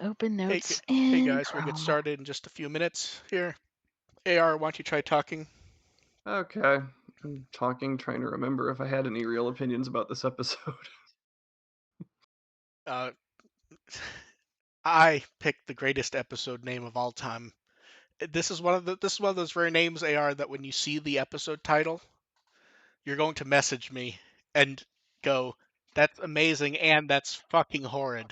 Open Hey, notes hey in guys, we'll get Chrome. started in just a few minutes here. AR, why don't you try talking? Okay. I'm talking, trying to remember if I had any real opinions about this episode. Uh, I picked the greatest episode name of all time. This is one of those rare names, AR, that when you see the episode title, you're going to message me and go, "That's amazing," and "That's fucking horrid."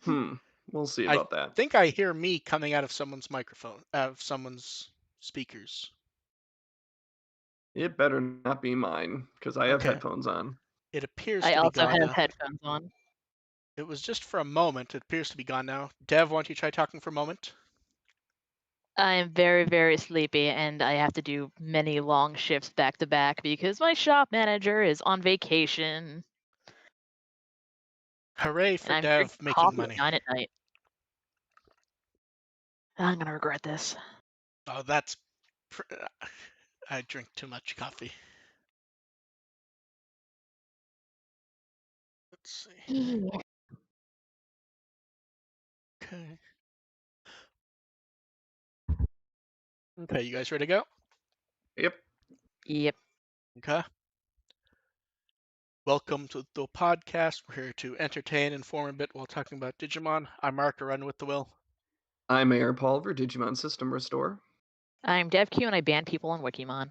We'll see I about that. think I hear me coming out of someone's microphone, out of someone's speakers. It better not be mine, because I have Okay, headphones on. it appears I to be also gone have now. headphones on. It was just for a moment. It appears to be gone now. Dev, why don't you try talking for a moment? I am very, very sleepy, and I have to do many long shifts back to back because my shop manager is on vacation, Hooray and for I'm Dev drinking making coffee at money. 9 at night. I'm gonna regret this. Oh, that's. I drink too much coffee. Let's see. Okay. Okay, you guys ready to go? Yep. Yep. Okay. Welcome to the podcast. We're here to entertain, inform a bit while talking about Digimon. I'm Mark, a run with the will. I'm Mayor Pulver, Digimon System Restore. I'm DevQ, and I ban people on Wikimon.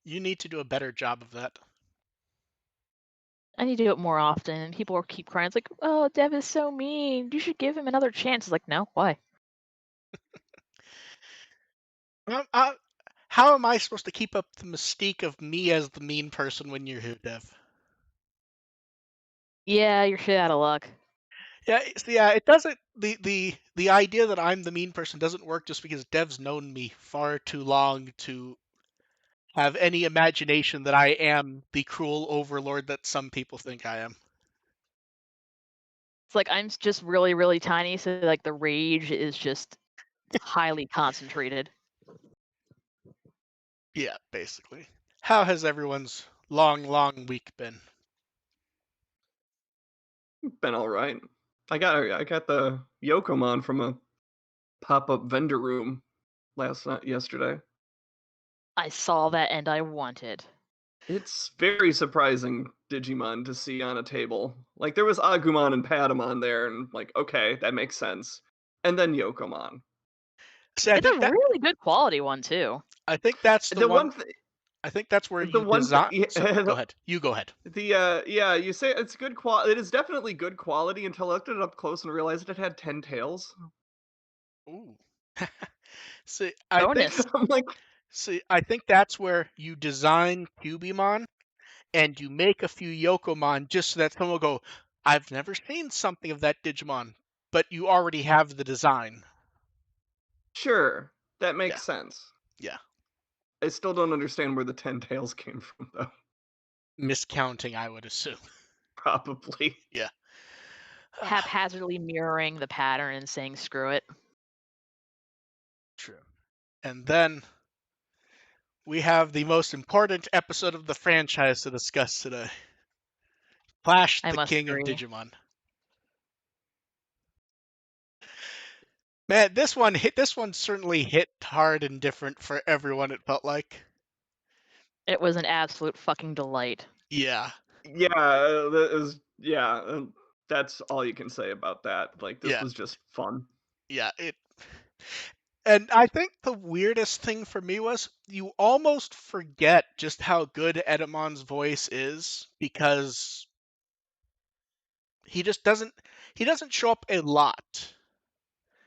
You need to do a better job of that. I need to do it more often, and people keep crying. It's like, oh, Dev is so mean. You should give him another chance. It's like, no, why? How am I supposed to keep up the mystique of me as the mean person when you're here, Dev? Yeah, you're shit out of luck. Yeah, it doesn't. The idea that I'm the mean person doesn't work just because Dev's known me far too long to have any imagination that I am the cruel overlord that some people think I am. It's like I'm just really, really tiny, so like the rage is just highly concentrated. Yeah, basically. How has everyone's long week been? Been alright. I got the Yokomon from a pop-up vendor room yesterday. I saw that and I want it. It's very surprising Digimon to see on a table. Like, there was Agumon and Patamon there, and like, okay, that makes sense. And then Yokomon. See, It's a really good quality one too. I think that's the The one. one thing I think that's where The you one thing, design. So go ahead. You go ahead. yeah, you say it's good quality. It is definitely good quality until I looked it up close and realized it had 10 tails. Ooh. See, I think. Bonus. I'm like, See, I think that's where you design Cubimon and you make a few Yokomon just so that someone will go, I've never seen something of that Digimon, but you already have the design. sure, that Yeah, makes sense. yeah. I still don't understand where the 10 tails came from, though. Miscounting, I would assume. Probably. Yeah. Haphazardly mirroring the pattern and saying screw it. True. And then we have the most important episode of the franchise to discuss today. Flash, I the must King of agree. Digimon. Man, this one certainly hit hard and different for everyone, it felt like. It was an absolute fucking delight. Yeah. Yeah, that is, yeah, that's all you can say about that. Like, this Yeah. was just fun. Yeah. And I think the weirdest thing for me was you almost forget just how good Edamon's voice is because he just doesn't show up a lot.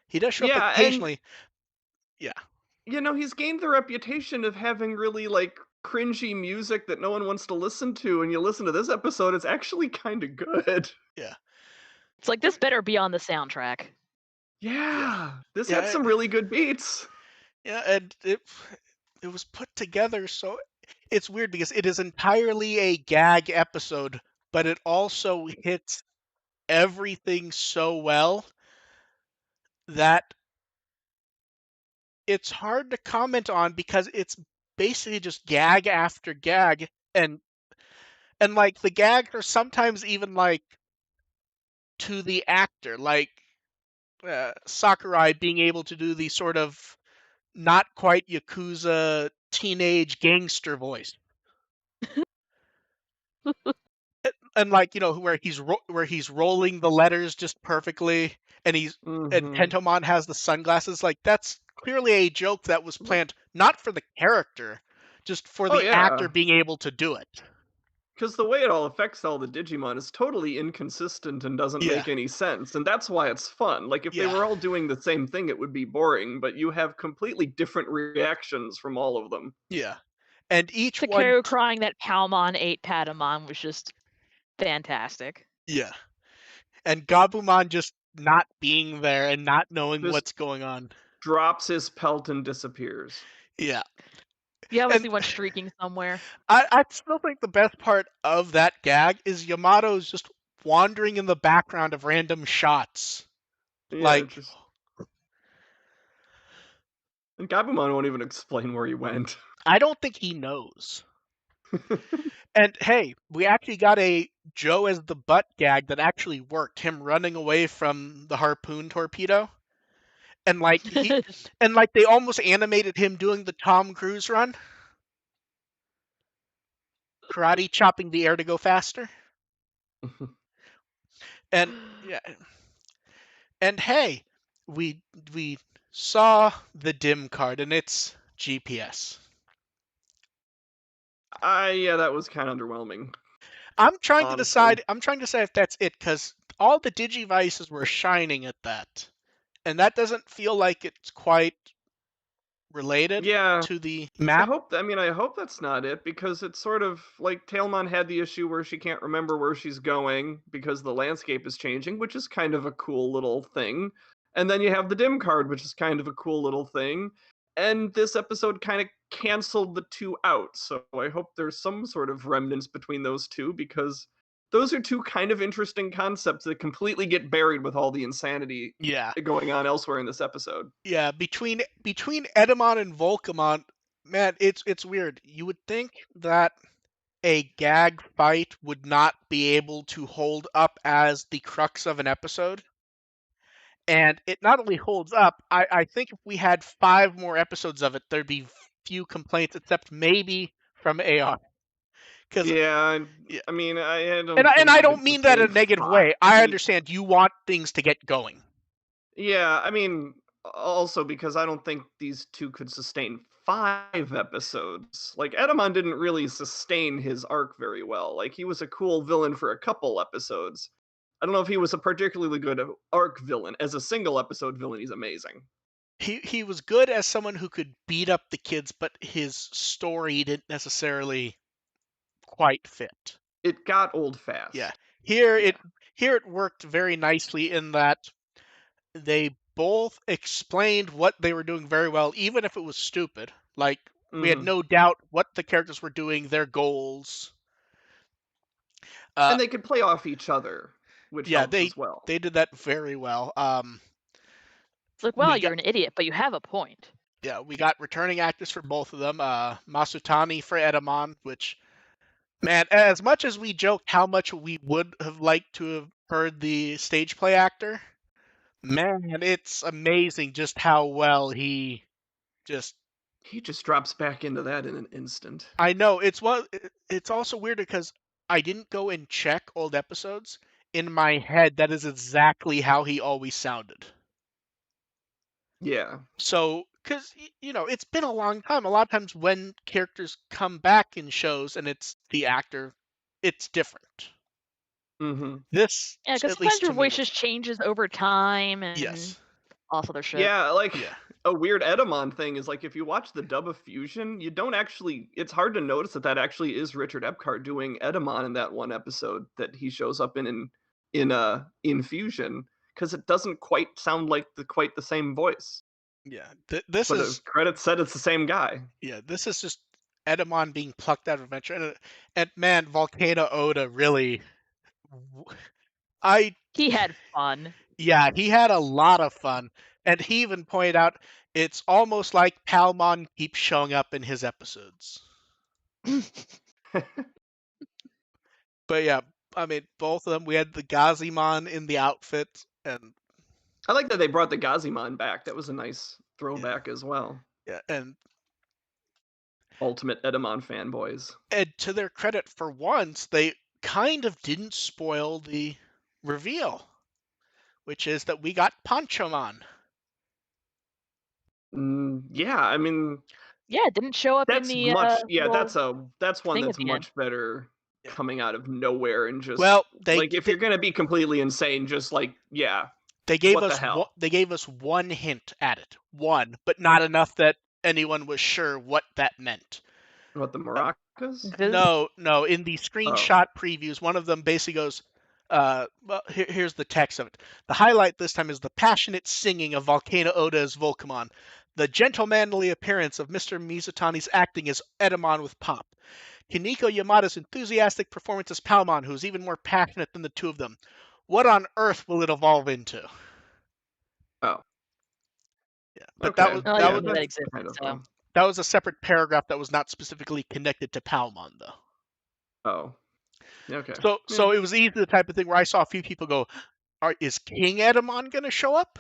He does show up Yeah, and occasionally. Yeah. he's gained the reputation of having really like cringy music that no one wants to listen to, and you listen to this episode, it's actually kind of good. Yeah. It's like this better be on the soundtrack. Yeah. Yeah, this had Yeah. some really good beats. Yeah, and it was put together so it's weird because it is entirely a gag episode, but it also hits everything so well that it's hard to comment on because it's basically just gag after gag and like the gags are sometimes even like to the actor like Sakurai being able to do the sort of not quite yakuza teenage gangster voice and like where he's rolling the letters just perfectly and Hmm. Tentomon has the sunglasses like that's clearly a joke that was planned not for the character just for Oh the actor yeah, being able to do it. because the way it all affects all the Digimon is totally inconsistent and doesn't Yeah. make any sense, and that's why it's fun. Like, if they Yeah. were all doing the same thing, it would be boring, but you have completely different reactions from all of them. Yeah. And each one Takeru crying that Palmon ate Patamon was just fantastic. yeah. And Gabumon just not being there and not knowing Just what's going on. drops his pelt and disappears. Yeah. He And obviously went streaking somewhere. I still think the best part of that gag is Yamato's just wandering in the background of random shots. Yeah, Like, just and Gabumon won't even explain where he went. I don't think he knows. And hey, we actually got a Joe as the butt gag that actually worked. Him running away from the harpoon torpedo. And like they almost animated him doing the Tom Cruise run. Karate chopping the air to go faster. And yeah, and hey, we saw the dim card and it's GPS. Yeah, that was kind of underwhelming, I'm trying to honestly. decide. I'm trying to decide if that's it because all the Digivices were shining at that, and that doesn't feel like it's quite related Yeah, to the I map. hope. I hope that's not it because it's sort of like Tailmon had the issue where she can't remember where she's going because the landscape is changing, which is kind of a cool little thing. And then you have the dim card, which is kind of a cool little thing. And this episode kind of canceled the two out. So I hope there's some sort of remnants between those two because those are two kind of interesting concepts that completely get buried with all the insanity Yeah, going on elsewhere in this episode. yeah. Between Edamon and Volcamon, man, it's weird. You would think that a gag fight would not be able to hold up as the crux of an episode. And it not only holds up, I think if we had 5 more episodes of it, there'd be few complaints, except maybe from AR. Because Yeah, yeah, I and don't and think I you don't could mean that sustain in a negative five. way. I understand you want things to get going. Yeah, also because I don't think these two could sustain 5 episodes. Like Edamon didn't really sustain his arc very well. Like he was a cool villain for a couple episodes. I don't know if he was a particularly good arc villain. As a single episode villain, he's amazing. He was good as someone who could beat up the kids, but his story didn't necessarily quite fit. It got old Yeah. fast. Here Yeah. it worked very nicely in that they both explained what they were doing very well, even if it was stupid. Like we had Hmm. no doubt what the characters were doing, their goals. Uh, And they could play off each other, which yeah, helps they as well. they did that very well. It's like, wow, We got you're an idiot, but you have a point. yeah, we got returning actors for both of them. Masutani for Edamon, which man, as much as we joked how much we would have liked to have heard the stage play actor, man, it's amazing just how well he just. He just drops back into that in an instant. I know it's also weird because I didn't go and check old episodes. In my head, that is exactly how he always sounded. Yeah. So, because it's been a long time. A lot of times when characters come back in shows and it's the actor, it's different. Hmm. This, Yeah, because at sometimes least your to me, voice was just changes over time and yes, all this other shit. Yeah, like yeah, a weird Edamon thing is like if you watch the dub of Fusion, you don't actually. It's hard to notice that that actually is Richard Epcar doing Edamon in that one episode that he shows up in Fusion because it doesn't quite sound like quite the same voice. yeah. This But is credits said it's the same guy. this is just Edamon being plucked out of Adventure, and man, Volcano Oda really. I He had fun. Yeah, he had a lot of fun, and he even pointed out it's almost like Palmon keeps showing up in his episodes. But yeah, I mean, both of them. We had the Gazimon in the outfit, and I like that they brought the Gazimon back. That was a nice yeah, throwback as well. yeah, Ultimate Edamon fanboys. and to their credit, for once, they kind of didn't spoil the reveal, which is that we got Panchomon. Yeah, I mean, Yeah, it didn't show up in that's the much yeah, little that's one thing at that's the end. much better Yeah. coming out of nowhere and just Well, like if you're gonna be completely insane, just like, yeah, they gave what the us hell? they gave us one hint at it, one, but not enough that anyone was sure what that meant. What the Uh, maracas? Because no. In the Oh. screenshot previews, one of them basically goes, well, here's the text of it. The highlight this time is the passionate singing of Volcano Oda as Volcamon, the gentlemanly appearance of Mr. Mizutani's acting as Edamon with Pop, Kiniko Yamada's enthusiastic performance as Palmon, who's even more passionate than the two of them. What on earth will it evolve into? Oh. Yeah, but that Okay. was oh, I that Yeah, didn't was know that that's existed. kind of So that was a separate paragraph that was not specifically connected to Palmon, though. oh. Okay. Yeah. So it was easy the type of thing where I saw a few people go, is King Edamon going to show up?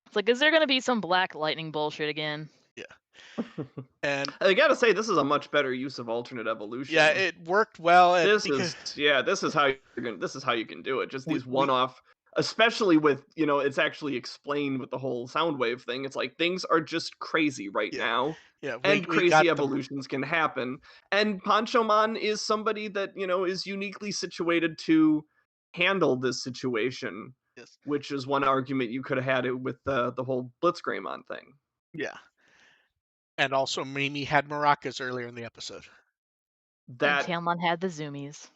it's like, is there gonna be some Black Lightning bullshit again? Yeah. And I gotta say, this is a much better use of alternate yeah, evolution. it worked well, and This because is yeah, this is how you can do it. Just these we one-off, especially with, it's actually explained with the whole sound wave thing. It's like things are just crazy right yeah now, yeah and we got crazy them. evolutions can happen. And Panchomon is somebody that, is uniquely situated to handle this situation, Yes. which is one argument you could have had it with the whole Blitzgreymon thing. Yeah. And also Mimi had maracas earlier in the episode. And That Tailmon had the zoomies.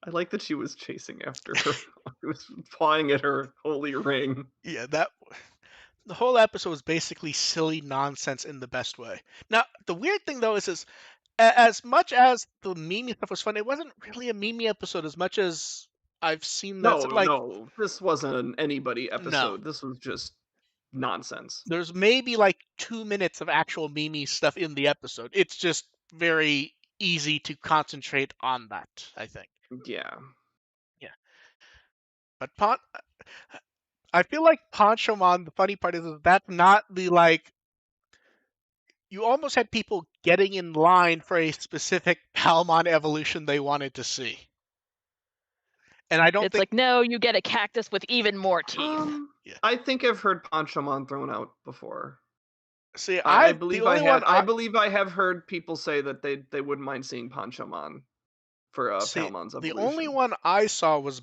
I like that she was chasing after her. She was pawing at her holy ring. Yeah, that the whole episode was basically silly nonsense in the best way. Now, the weird thing though is as much as the Mimi stuff was fun, it wasn't really a Mimi episode as much as I've seen that No, like no, this wasn't an anybody no. episode. This was just nonsense. There's maybe like 2 minutes of actual Mimi stuff in the episode. It's just very easy to concentrate on that, I think. Yeah. Yeah. But I feel like Panchomon, the funny part is that's not the like you almost had people getting in line for a specific Palmon evolution they wanted to see. And I don't It's think like, no, you get a cactus with even more teeth. yeah. I think I've heard Panchamon thrown out before. See, I the believe I only one have. I believe I have heard people say that they wouldn't mind seeing Panchamon for see Palmon's the only evolution. one I saw was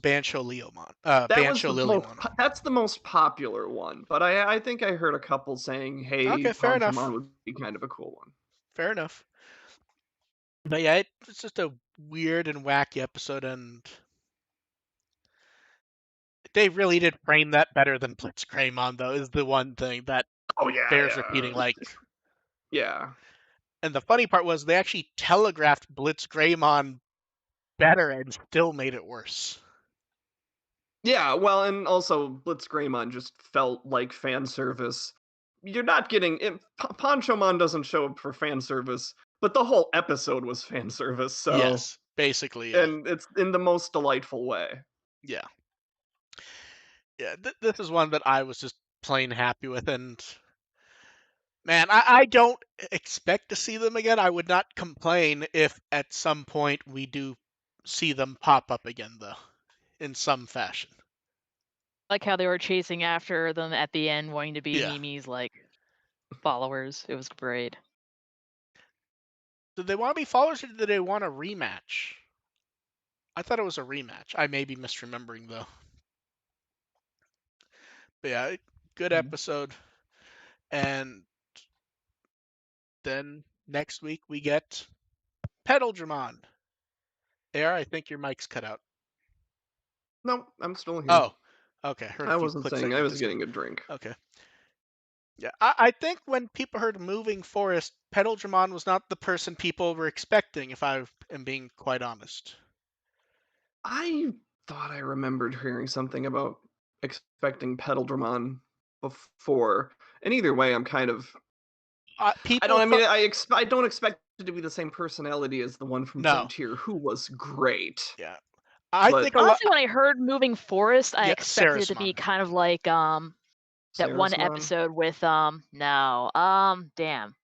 That was Bancho the most. Lilymon. That's the most popular one. But I think I heard a couple saying, "Hey, Okay, fair enough. Panchamon would be kind of a cool one." Fair enough. But yeah, it's just a weird and wacky episode, and they really did frame that better than Blitzcraymon, though, is the one thing that Oh yeah, bears repeating. yeah, Like, yeah. and the funny part was they actually telegraphed Blitzcraymon better and still made it worse. Yeah, well, and also Blitzcraymon just felt like fan service. You're not getting it. Ponchomon doesn't show up for fan service, but the whole episode was fan service. So, Yes, basically, yeah. and it's in the most delightful way. Yeah. Yeah, this is one that I was just plain happy with, and man, I don't expect to see them again. I would not complain if at some point we do see them pop up again, though, in some fashion. Like how they were chasing after them at the end, wanting to be Yeah. Mimi's like followers. It was great. Did they want to be followers or did they want a rematch? I thought it was a rematch. I may be misremembering, though. But yeah, good Mhm. episode. And then next week we get Pedal Dramon. Air, I think your mic's cut out. No, I'm still here. Oh, okay. Heard a I few wasn't clicks saying like I you was just now. getting a drink. Okay. Yeah, I think when people heard Moving Forest, Pedal Dramon was not the person people were expecting, if I am being quite honest. I thought I remembered hearing something about expecting Petal before. And either way, I'm kind of. I don't. People I mean, from I don't expect it to be the same personality as the one from no, Frontier, who was great. yeah, I But think a lot. Honestly, when I heard Moving Forest, I Yeah, expected it to be Sarismon. kind of like that one Sarismon. episode with no damn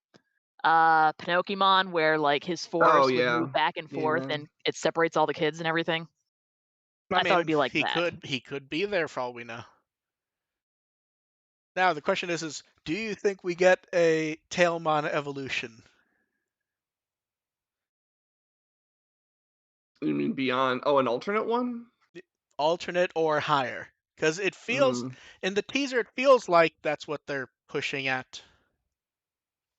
Pinocchimon where like his Oh forest would yeah, move back and forth yeah. and it separates all the kids and everything. I I thought mean, it'd be like he that. could be there for all we know. Now the question is do you think we get a Tailmon evolution? You mean beyond? Oh, an alternate one? Alternate or higher? Because it feels Mm. in the teaser, it feels like that's what they're pushing at.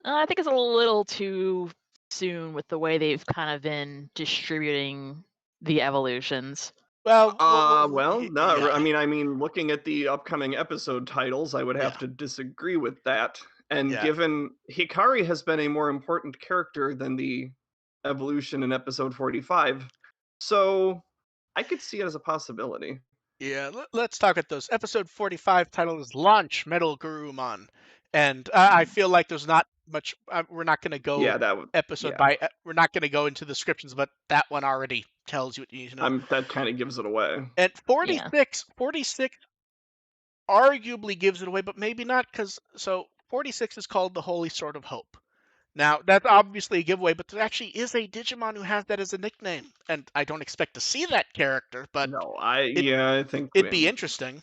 I think it's a little too soon with the way they've kind of been distributing the evolutions. Well, Well, no. yeah, I mean, looking at the upcoming episode titles, I would yeah, have to disagree with that. And yeah, given Hikari has been a more important character than the evolution in episode 45, so I could see it as a possibility. yeah. Let's talk at those. Episode 45 title is Launch Metal Gurumon, and I feel like there's not much. We're not going to go Yeah, that would. episode Yeah, by. We're not going to go into descriptions, but that one already tells you what you need to know. that kind of gives it away. And Yeah. 46 arguably gives it away, but maybe not because 46 is called the Holy Sword of Hope. Now that's obviously a giveaway, but there actually is a Digimon who has that as a nickname, and I don't expect to see that character, but No, it I think it'd be interesting.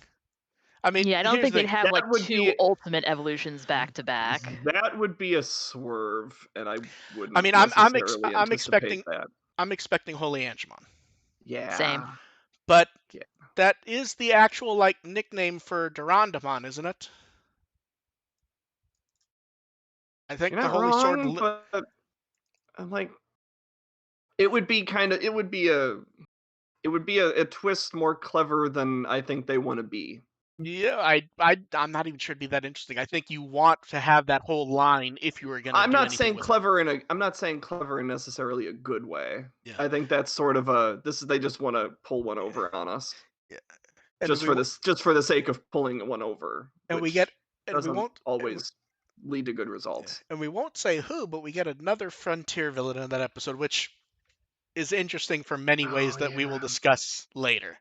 I mean, Yeah, I don't here's think the they'd thing. have that like would two be ultimate evolutions back to back. a swerve, and I I wouldn't mean, necessarily anticipate expecting that. Holy Angemon, Same. Yeah, but yeah. that is the actual like nickname for Durandamon, isn't it? I think You're the not Holy Sword. wrong, but I'm like, it would be kind of, it would be a twist more clever than I think they want to be. Yeah, I'm not even sure it'd be that interesting. I think you want to have that whole line if you were gonna I'm do not anything saying with it. clever in a, I'm not saying clever in necessarily a good way. Yeah, I think that's sort of a, this is, they just want to pull one yeah, over on us. yeah. And we Just for the sake of pulling one over, and we get which and we doesn't won't always lead to good results. and we won't say who, but we get another frontier villain in that episode, which is interesting for many ways Oh that we will yeah. discuss later.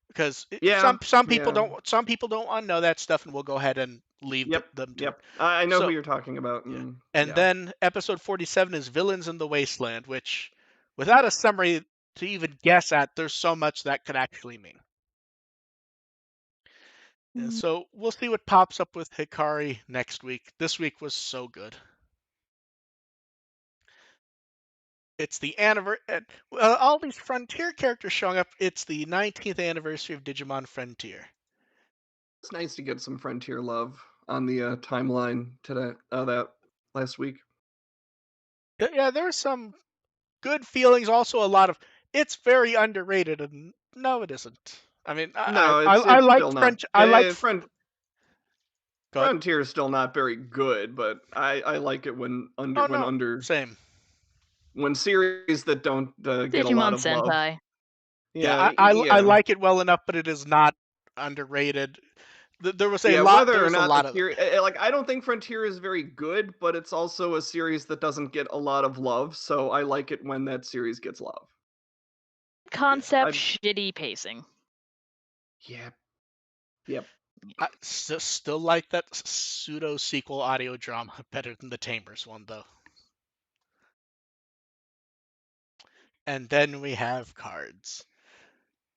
Because Yeah, yeah. some people don't want to know that stuff, and we'll go ahead and leave Yep, them to it. yep. I know who So you're talking about, yeah, and and yeah. then episode 47 is Villains in the Wasteland, which without a summary to even guess at. There's so much that could actually mean. And so we'll see what pops up with Hikari next week. This week was so good. It's the anniversary. Well, all these Frontier characters showing up. It's the 19th anniversary of Digimon Frontier. It's nice to get some Frontier love on the timeline today. That last week. Yeah, there were some good feelings. Also, a lot of it's very underrated, and no, it isn't. I mean, No, I it's still liked not. French. I liked. Go ahead. Frontier is still not very good, but I like it when Oh no, same. when series that don't get a lot Digimon of love. Sentai. Yeah, Yeah, I yeah. like it well enough, but it is not underrated. There was a Yeah, lot. There whether or was a not the lot of. series, like, I don't think Frontier is very good, but it's also a series that doesn't get a lot of love, so I like it when that series gets love. Concept, I, shitty pacing. yeah, yep. I still like that pseudo sequel audio drama better than the Tamers one though. And then we have cards.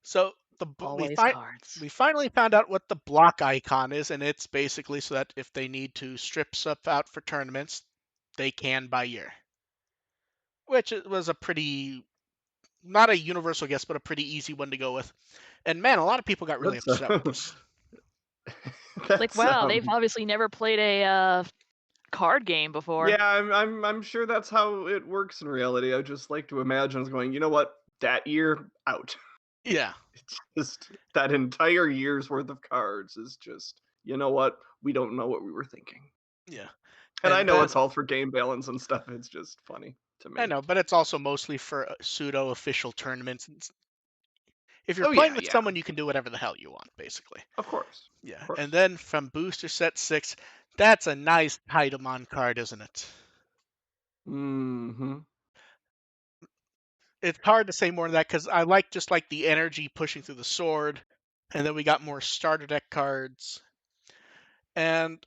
So Always cards. we finally found out what the block icon is, and it's basically so that if they need to strip stuff out for tournaments, they can by year. Which was a pretty not a universal guess, but a pretty easy one to go with. And man, a lot of people got really That's upset with this. Like, that's wow, they've obviously never played a card game before. yeah, I'm sure that's how it works in reality. I just like to imagine us going, you know what, that year out. Yeah. It's just that entire year's worth of cards is just, you know what, we don't know what we were thinking. Yeah. And I And know then it's all for game balance and stuff. It's just funny to I me. know, but it's also mostly for pseudo official tournaments. If you're Oh playing yeah, with yeah, someone, you can do whatever the hell you want, basically. of course, Yeah. of And course. then from booster set 6, that's a nice Titamon card, isn't it? Mm-hmm. It's hard to say more than that because I like just like the energy pushing through the sword, and then we got more starter deck cards. And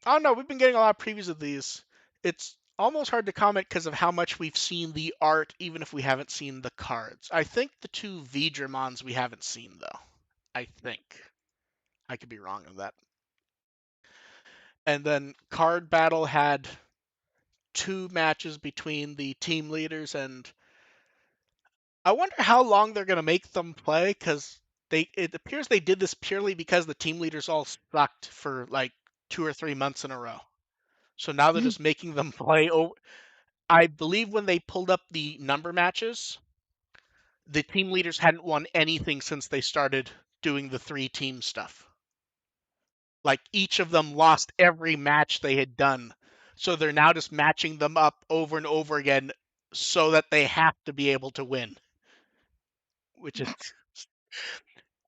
I don't know, we've been getting a lot of previews of these. It's almost hard to comment because of how much we've seen the art, even if we haven't seen the cards. I think the two Vidramons we haven't seen though. I think. I could be wrong on that. And then Card Battle had 2 matches between the team leaders, and I wonder how long they're going to make them play because it appears they did this purely because the team leaders all sucked for like 2 or 3 months in a row. So now they're just making them play. I believe when they pulled up the number matches, the team leaders hadn't won anything since they started doing the 3-team stuff. Like each of them lost every match they had done. So they're now just matching them up over and over again so that they have to be able to win. Which is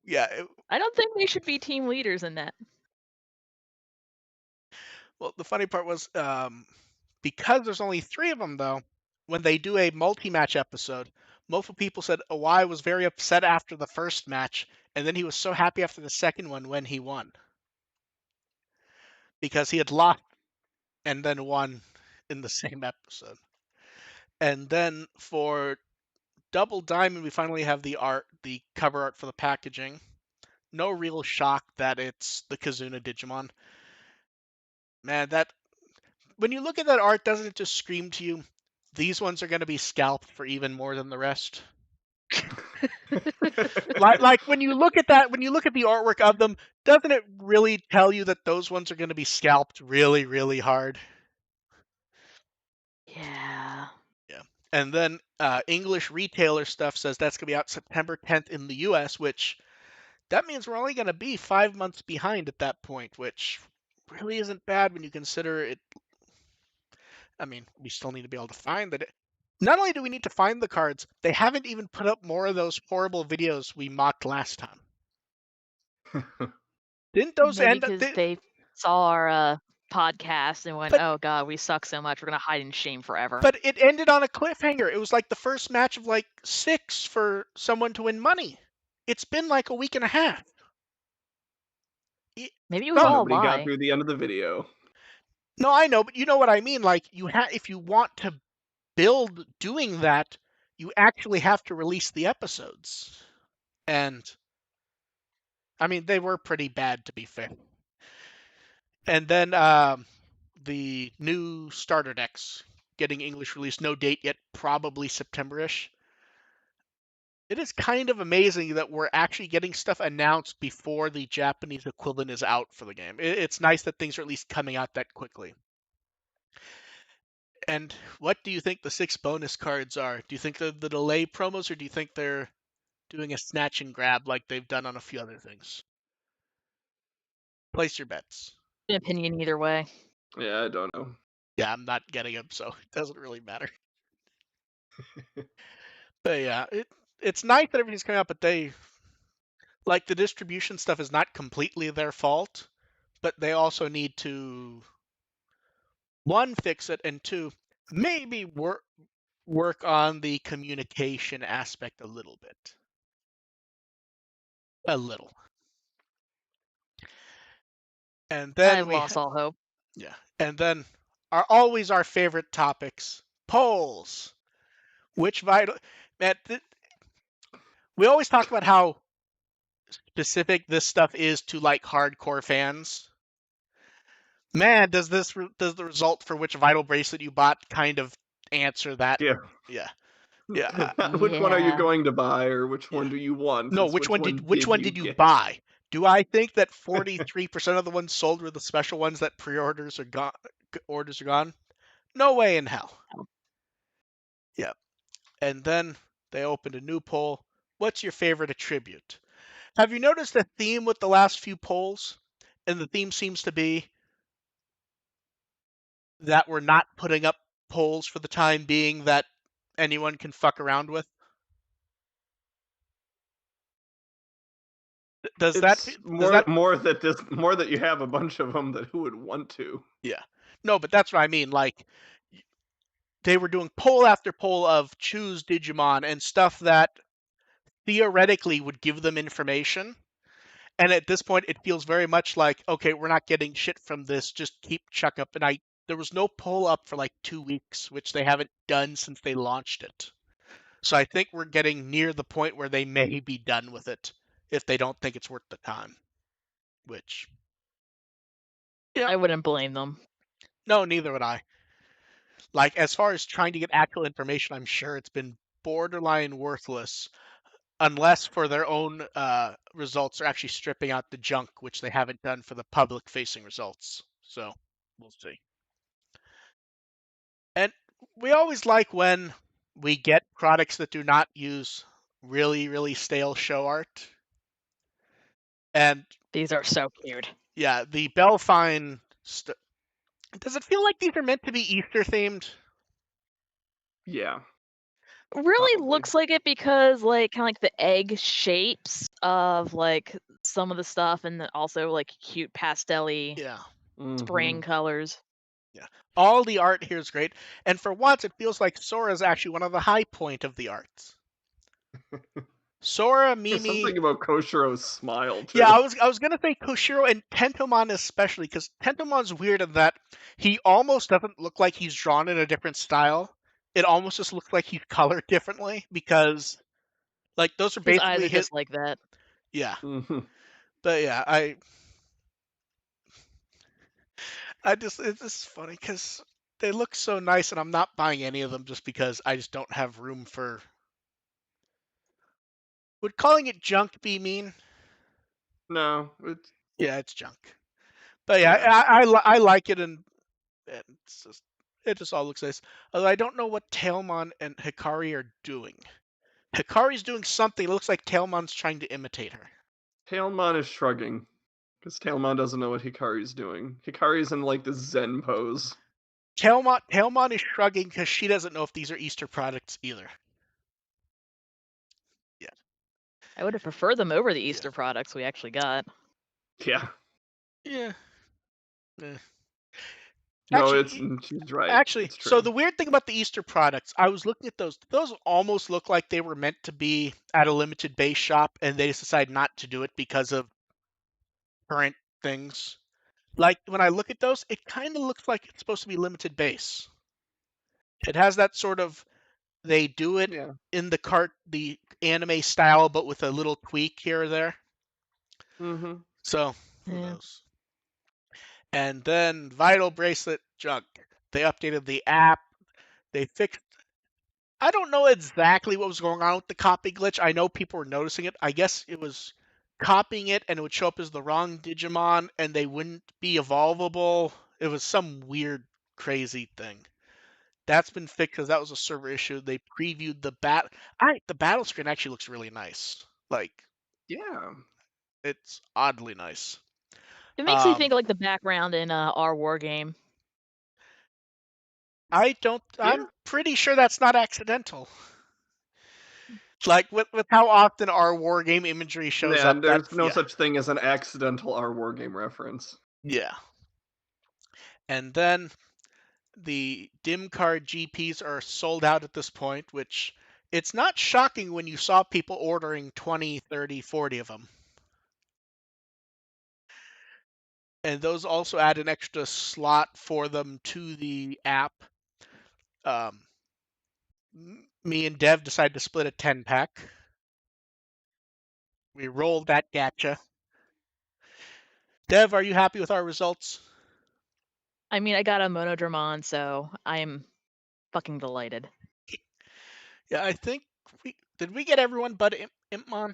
yeah, I don't think they should be team leaders in that. well the funny part was because there's only 3 of them though, when they do a multi-match episode, multiple people said Owai was very upset after the first match and then he was so happy after the second one when he won. Because he had lost and then won in the same episode. And then for Double Diamond, we finally have the cover art for the packaging. No real shock that it's the Kazuna Digimon. Man, that when you look at that art, doesn't it just scream to you, these ones are going to be scalped for even more than the rest? like when you look at that, when you look at the artwork of them, doesn't it really tell you that those ones are going to be scalped really, really hard? Yeah. Yeah. And then English retailer stuff says that's going to be out September 10th in the US, which that means we're only going to be 5 months behind at that point, which really isn't bad when you consider it. I mean, we still need to be able to find that. Not only do we need to find the cards, they haven't even put up more of those horrible videos we mocked last time. Didn't those Maybe end? because they saw our podcast and went, But "Oh God, we suck so much. We're gonna hide in shame forever." but it ended on a cliffhanger. It was like the first match of like 6 for someone to win money. It's been like a week and a half. Maybe it was No, all a Nobody got lie. through the end of the video. no, I know, but you know what I mean. Like if you want to build doing that, you actually have to release the episodes. And I mean, they were pretty bad, to be fair. And then the new starter decks getting English release, no date yet, probably September-ish. It is kind of amazing that we're actually getting stuff announced before the Japanese equivalent is out for the game. It's nice that things are at least coming out that quickly. And what do you think the 6 bonus cards are? Do you think they're the delay promos, or do you think they're doing a snatch and grab like they've done on a few other things? Place your bets. An opinion either way. Yeah, I don't know. Yeah, I'm not getting them, so it doesn't really matter. But yeah, it's nice that everything's coming out, but they like the distribution stuff is not completely their fault, but they also need to one, fix it, and two, maybe work on the communication aspect a little bit. A little. And then I've lost all hope. yeah. And then always our favorite topics, polls. Which vital man, we always talk about how specific this stuff is to like hardcore fans. Man, does the result for which vital bracelet you bought kind of answer that? Yeah. Yeah. Yeah. Not which one are you Yeah. going to buy, or which Yeah. one do you want? No, It's which one did you did you get? buy? Do I think that 43% of the ones sold were the special ones that pre-orders are gone? Orders are gone? No way in hell. Yeah. And then they opened a new poll. What's your favorite attribute? Have you noticed a theme with the last few polls? And the theme seems to be that we're not putting up polls for the time being that anyone can fuck around with. Does that It's does that more that you have a bunch of them that who would want to. yeah. No, but that's what I mean. Like they were doing poll after poll of choose Digimon and stuff that theoretically would give them information. And at this point, it feels very much like, okay, we're not getting shit from this. Just keep chuck up. And there was no poll up for like 2 weeks, which they haven't done since they launched it. So I think we're getting near the point where they may be done with it if they don't think it's worth the time. Which, yeah, I wouldn't blame them. no, neither would I. Like, as far as trying to get actual information, I'm sure it's been borderline worthless unless for their own results they're actually stripping out the junk, which they haven't done for the public-facing results. So we'll see. And we always like when we get products that do not use really, really stale show art. And These are so cute. yeah, the Belfine. Does it feel like these are meant to be Easter themed? Yeah. Really Probably. looks like it because like kind of like the egg shapes of like some of the stuff, and then also like cute pastel-y Yeah. spring colors. Yeah. All the art here is great. And for once, it feels like Sora is actually one of the high point of the arts. Sora, There's Mimi. something about Koshiro's smile too. Yeah, I was gonna say Koshiro and Tentomon especially, because Tentomon's weird in that he almost doesn't look like he's drawn in a different style. It almost just looks like he's colored differently because, like, those are His eyes basically are just like that. Yeah, Mhm. but yeah, it's just funny because they look so nice, and I'm not buying any of them just because I just don't have room for. Would calling it junk be mean? No, it's Yeah, it's junk. But yeah, yeah. I like it, and it just all looks nice. Although I don't know what Tailmon and Hikari are doing. Hikari's doing something. It looks like Tailmon's trying to imitate her. Tailmon is shrugging because Tailmon doesn't know what Hikari's doing. Hikari's in like the Zen pose. Tailmon is shrugging because she doesn't know if these are Easter products either. Yeah. I would have preferred them over the Easter products we actually got. Yeah. Yeah. Eh. No, Actually, she's right. Actually, It's so true. the weird thing about the Easter products, I was looking at those. Those almost look like they were meant to be at a limited base shop, and they just decided not to do it because of current things. Like when I look at those, it kind of looks like it's supposed to be limited base. It has that sort of They do it Yeah. in the anime style, but with a little tweak here or there. Mm-hmm. So who Yeah. knows? And then Vital Bracelet junk. They updated the app. They fixed. I don't know exactly what was going on with the copy glitch. I know people were noticing it. I guess it was copying it and it would show up as the wrong Digimon and they wouldn't be evolvable. It was some weird, crazy thing. That's been fixed because that was a server issue. They previewed the battle screen actually looks really nice. Like Yeah. it's oddly nice. It makes me Um, think like the background in our war game. I don't. Yeah. I'm pretty sure that's not accidental. Like with how often our war game imagery shows Yeah, up. and That there's no yeah, such thing as an accidental R war game reference. yeah. And then the dim card GPs are sold out at this point, which it's not shocking when you saw people ordering 20, 30, 40 of them. And those also add an extra slot for them to the app. Um, me and Dev decided to split a 10-pack. We rolled that gacha. Dev, are you happy with our results? I mean, I got a Monodramon, so I'm fucking delighted. Yeah, I think we get everyone but Impmon?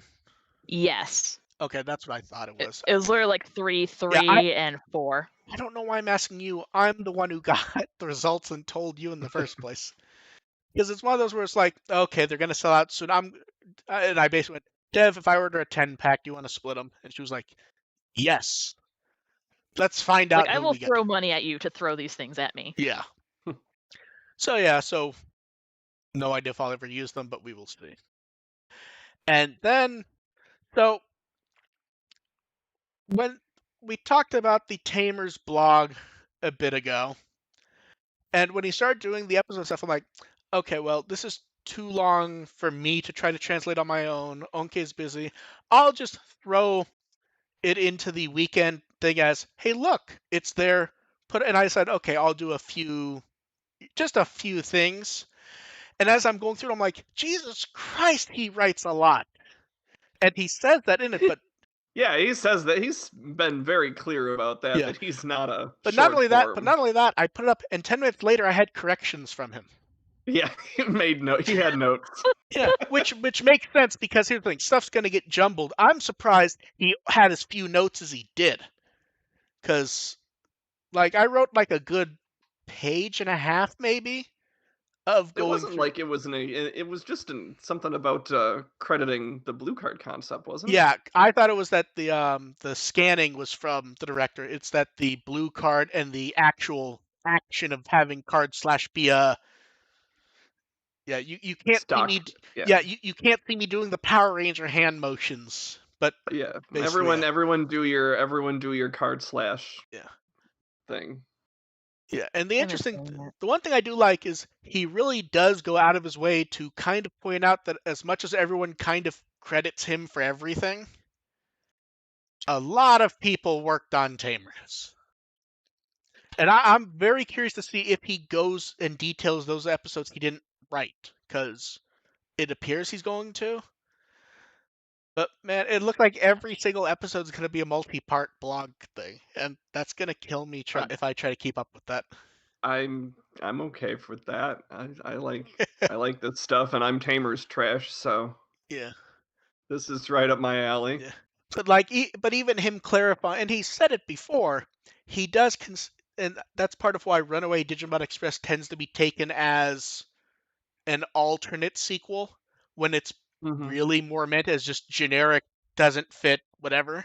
Yes. Okay, that's what I thought it was. It was literally like 3, Yeah, I 3, and 4. I don't know why I'm asking you. I'm the one who got the results and told you in the first place. Because it's one of those where it's like, okay, they're gonna sell out soon. And I basically went, Dev, if I order a 10-pack, do you want to split them? And she was like, yes. Let's find Like, out I who will we get. throw money at you to throw these things at me. Yeah. So no idea if I'll ever use them, but we will see. And then, so when we talked about the Tamers blog a bit ago, and when he started doing the episode stuff, I'm like, okay, well, this is too long for me to try to translate on my own. Onke's busy. I'll just throw it into the weekend thing as, hey, look, it's there. And I said, okay, I'll do just a few things. And as I'm going through, I'm like, Jesus Christ, he writes a lot. And he says that in it, but Yeah, he says that he's been very clear about that, yeah. that he's not a But not short only that, form. I put it up, and 10 minutes later, I had corrections from him. Yeah, he made note. He had notes. Yeah, which makes sense because here's the thing: stuff's gonna get jumbled. I'm surprised he had as few notes as he did, because like I wrote like a good page and a half maybe of It going wasn't through. like it was it was just something about crediting the blue card concept, wasn't it? Yeah, I thought it was that the scanning was from the director. It's that the blue card and the actual action of having card slash be a yeah, you can't see Stock. me Yeah. yeah, you can't see me doing the Power Ranger hand motions, but Yeah. basically Everyone yeah. everyone do your card slash Yeah. thing. Yeah, and I miss doing that. the one thing I do like is he really does go out of his way to kind of point out that as much as everyone kind of credits him for everything, a lot of people worked on Tamers. And I'm very curious to see if he goes and details those episodes he didn't write, because it appears he's going to. But man, it looked like every single episode is going to be a multi-part blog thing, and that's going to kill me I'm if I try to keep up with that. I'm I'm okay with that. I like this stuff, and I'm Tamer's trash, so Yeah. this is right up my alley. Yeah, but like, but even him clarifying, and he said it before, he does, and that's part of why Runaway Digimon Express tends to be taken as an alternate sequel when it's Hmm. really more meant as just generic, doesn't fit, whatever,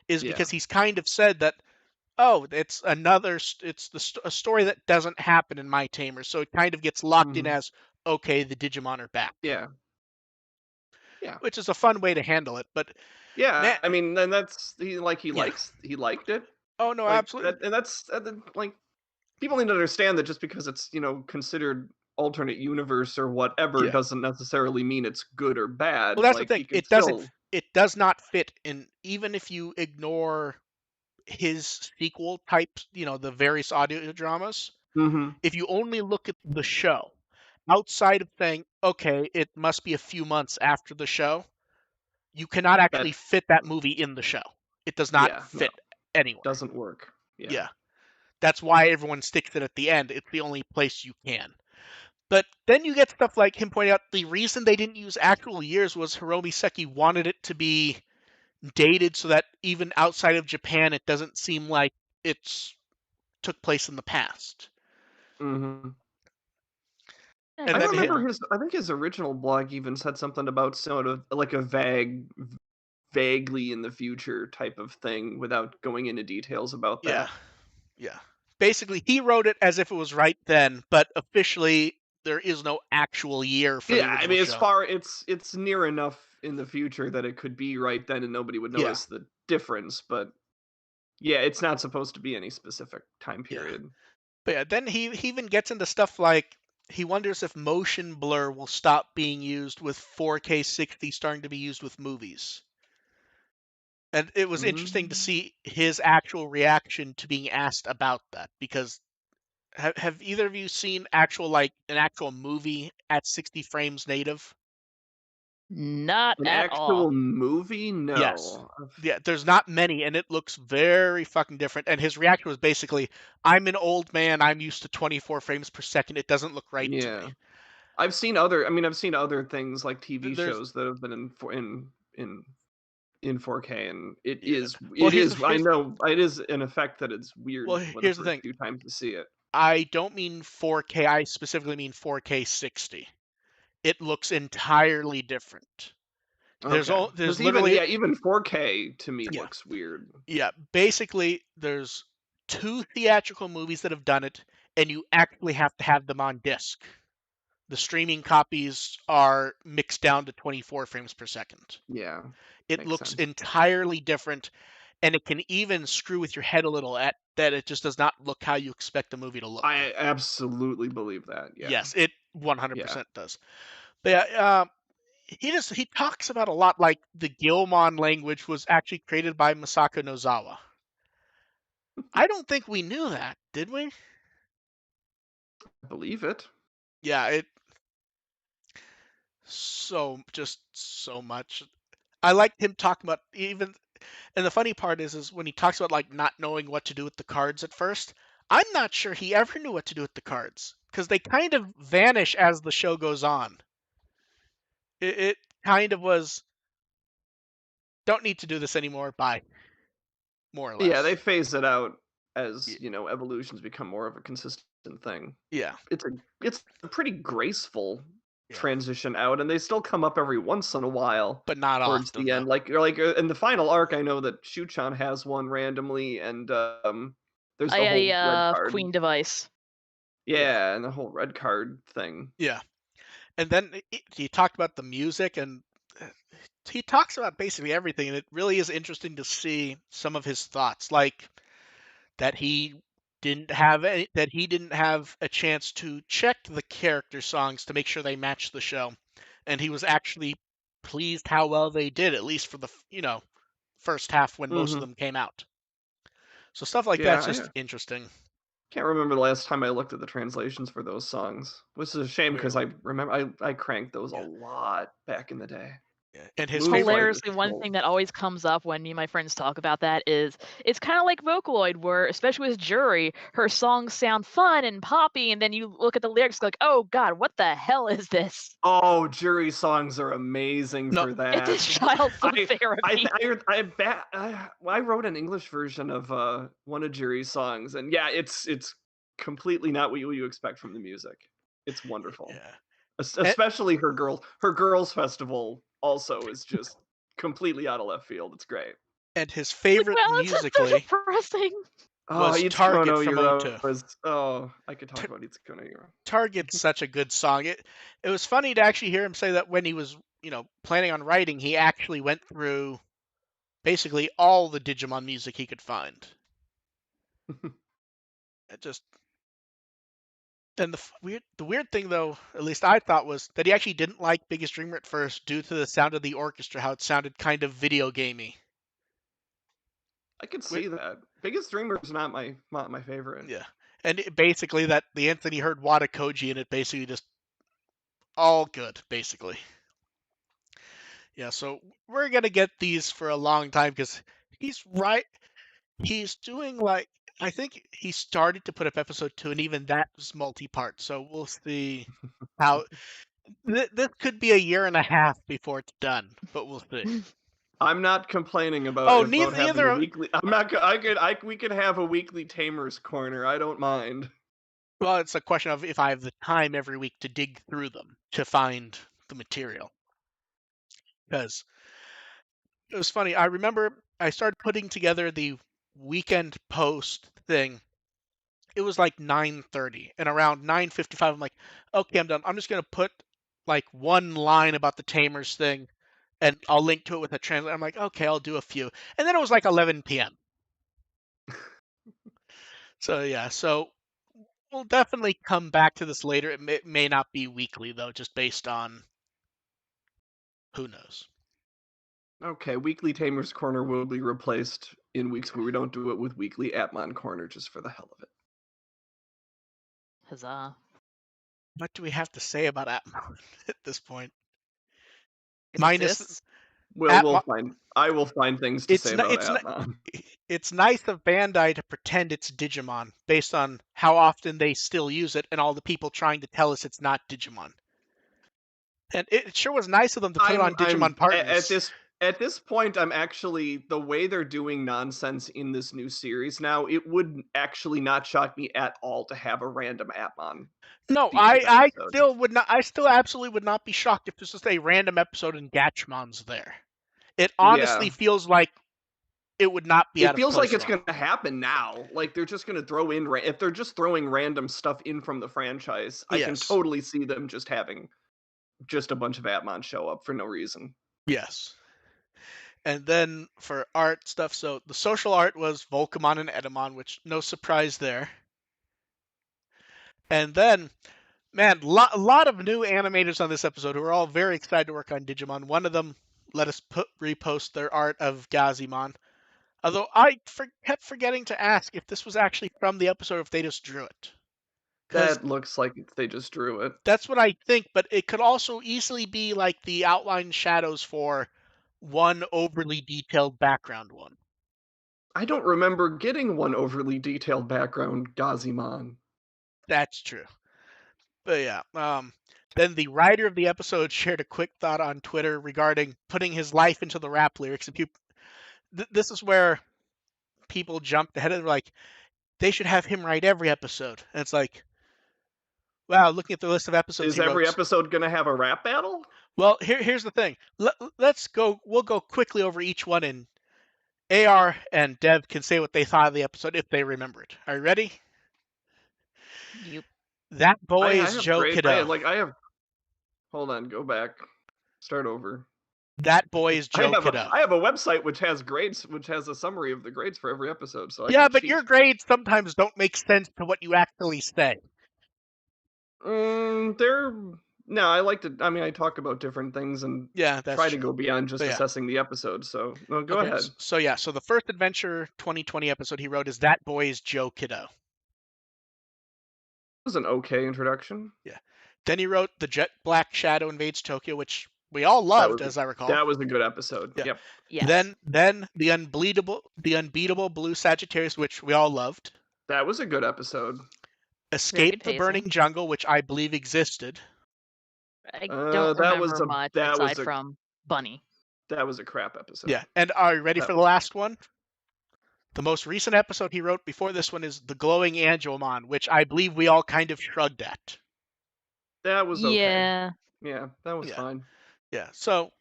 is Yeah. because he's kind of said that, oh, it's a story that doesn't happen in My Tamer, so it kind of gets locked in Hmm. as, okay, the Digimon are back, Yeah. Yeah. which is a fun way to handle it, but Yeah. man, I mean, then that's yeah. he liked it Oh no, like absolutely. that, and like people need to understand that just because it's considered alternate universe or whatever Yeah. doesn't necessarily mean it's good or Well, bad. that's the Like thing. he can still. It does not fit in. Even if you ignore his sequel types, the various audio dramas. Hmm. If you only look at the show, outside of saying, okay, it must be a few months after the show, you cannot actually That fit that movie in the show. It does not yeah, no, fit anywhere. doesn't work. Yeah. Yeah. That's why everyone sticks it at the end. It's the only place you can. But then you get stuff like him pointing out the reason they didn't use actual years was Hiromi Seki wanted it to be dated so that even outside of Japan, it doesn't seem like it's took place in the past. Hmm. I And I can then see remember that. I think his original blog even said something about sort of like a vaguely in the future type of thing without going into details about yeah, that. yeah. Basically, he wrote it as if it was right then, but officially there is no actual year for the Yeah, I original mean, as show. far it's near enough in the future that it could be right then and nobody would Yeah, notice the difference, but yeah, it's not supposed to be any specific time yeah. period. But yeah, then he even gets into stuff like he wonders if motion blur will stop being used with 4K 60 starting to be used with movies. And it was interesting to Mm. see his actual reaction to being asked about that because have either of you seen actual like an actual movie at 60 frames native? Not An at all. actual movie? Yes. No. Yeah, there's not many and it looks very fucking different. And his reaction was basically, I'm an old man, I'm used to 24 frames per second. It doesn't look right to Yeah. me. I've seen other things like TV There's shows that have been in 4K, and yeah. Well, it is I know it is an effect that it's weird for the here's the first thing. few times to see it. I don't mean 4K. I specifically mean 4K 60. It looks entirely different. Okay. There's Because even literally yeah, even 4K to me yeah. looks weird. Yeah, basically there's two theatrical movies that have done it and you actually have to have them on disc. The streaming copies are mixed down to 24 frames per second. Yeah, It makes looks sense. entirely different and it can even screw with your head a little at that it just does not look how you expect the movie to look. I absolutely believe that. Yeah. Yes, it Yeah. 100% does. But yeah, he talks about a lot like the Gilmon language was actually created by Masako Nozawa. I don't think we knew that, did we? I believe it. Yeah, it just so much. I liked him talking about even, and the funny part is when he talks about like not knowing what to do with the cards at first. I'm not sure he ever knew what to do with the cards because they kind of vanish as the show goes on. It kind of was don't need to do this anymore. Bye, more or Yeah, they less. phase it out Y- as, evolutions become more of a consistent thing. Yeah, It's a it's a pretty graceful yeah, transition out, and they still come up every once in a while but not towards often the though. end. In the final arc, I know that Shuchan has one randomly, and there's I the had whole red a card. Queen device. Yeah, Yeah, and the whole red card thing. yeah. And then he talked about the music and uh, he talks about basically everything and it really is interesting to see some of his thoughts like that he didn't have a chance to check the character songs to make sure they matched the show and he was actually pleased how well they did at least for the first half when most of Hmm. them came out. So stuff like Yeah, that's I just interesting. can't remember the last time I looked at the translations for those songs, which is a shame because Weird. I remember I cranked those a Yeah, lot back in the day. yeah. And his Moon favorite Flight was Hilariously, one still thing that always comes up when me and my friends talk about that is it's kind of like Vocaloid, where especially with Jury, her songs sound fun and poppy, and then you look at the lyrics like, oh God, what the hell is this? Oh, jury songs are amazing no for It that. is childhood therapy. I wrote an English version of one of Jury's songs, and yeah, it's completely not what you expect from the music. It's wonderful, yeah. And, especially her girls festival also is just completely out of left field. It's great. and his Like, favorite well, it's so musically depressing. Oh, was Itsuko Target no from Hero O2. was I could talk about Itsuko no Hero. Target's such a good song. It was funny to actually hear him say that when he was, planning on writing, he actually went through basically all the Digimon music he could find. It just and the weird thing though, at least I thought was that he actually didn't like Biggest Dreamer at first due to the sound of the orchestra, how it sounded kind of video gamey. I could Wi- see that. Biggest Dreamer is not my favorite. Yeah, and basically that the instant he heard Wada Koji in it, basically just all good, basically. Yeah, so we're gonna get these for a long time because he's right. He's doing like I think he started to put up episode 2, and even that was multi-part. So we'll see how this could be a year and a half before it's done, but we'll see. I'm not complaining about Oh, about having a neither. weekly. I'm not. We could have a weekly Tamers corner. I don't mind. Well, it's a question of if I have the time every week to dig through them to find the material. Because it was funny. I remember I started putting together the weekend post thing. It was like 9:30, and around 9:55, I'm like, okay, I'm done. I'm just gonna put like one line about the Tamers thing, and I'll link to it with a translate. I'm like, okay, I'll do a few, and then it was like 11 p.m. So yeah, so we'll definitely come back to this later. It may not be weekly though, just based on who knows. Okay, weekly Tamers corner will be replaced in weeks where we don't do it with weekly Atmon corner just for the hell of it. Huzzah. What do we have to say about Atmon at this point? It Minus exists. Well, Atmon. I will find things to It's say not. about Atmon. It's nice of Bandai to pretend it's Digimon based on how often they still use it and all the people trying to tell us it's not Digimon. And it sure was nice of them to put it on Digimon Partners. At this point, I'm actually the way they're doing nonsense in this new series now. It would actually not shock me at all to have a random Atmon No, featured I episode. still would not. I still absolutely would not be shocked if this was a random episode and Gatchmon's there. It honestly Yeah, feels like it would not be out it of feels like place at it's all. going to happen now. Like they're just going to throw in if they're just throwing random stuff in from the franchise. I can Yes, totally see them just having just a bunch of Atmon show up for no reason. yes. And then for art stuff, so the social art was Volcamon and Edamon, which no surprise there. And then man, a lot of new animators on this episode who are all very excited to work on Digimon. One of them let us repost their art of Gazimon. Although I kept forgetting to ask if this was actually from the episode or if they just drew it. Because That looks like they just drew it. that's what I think, but it could also easily be like the outline shadows for one overly detailed background one. I don't remember getting one overly detailed background Gazimon. That's true. But yeah, then the writer of the episode shared a quick thought on Twitter regarding putting his life into the rap lyrics, and this is where people jumped ahead and were like, they should have him write every episode. And it's like, wow, looking at the list of episodes Is he every wrote. episode going to have a rap battle? Well, here's the thing. Let's go. We'll go quickly over each one, and AR and Dev can say what they thought of the episode if they remember it. Are you ready? You. That boy I is have Joe great. Kiddo. I have. Hold on, go back, start over. That boy is Joe Kiddo. I have a website which has grades, which has a summary of the grades for every episode, so I Yeah, can but cheat. your grades sometimes don't make sense to what you actually say. They're no. I like to. I mean, I talk about different things and Yeah, that's try to true. go beyond just But yeah. assessing the episode. So no, go Okay. ahead. So yeah. So the first Adventure 2020 episode he wrote is That Boy is Joe Kiddo. It was an okay introduction. Yeah. Then he wrote The Jet Black Shadow Invades Tokyo, which we all loved, as I recall. That was a good episode. Yeah. Yep. Yes. Then the unbeatable Blue Sagittarius, which we all loved. That was a good episode. Escape the pacing. Burning Jungle, which I believe existed. I don't remember much that was aside from Bunny. That was a crap episode. Yeah. And are you ready for the last one? The most recent episode he wrote before this one is The Glowing Angelmon, which I believe we all kind of shrugged at. That was okay. Yeah. Yeah, that was fine. Yeah, so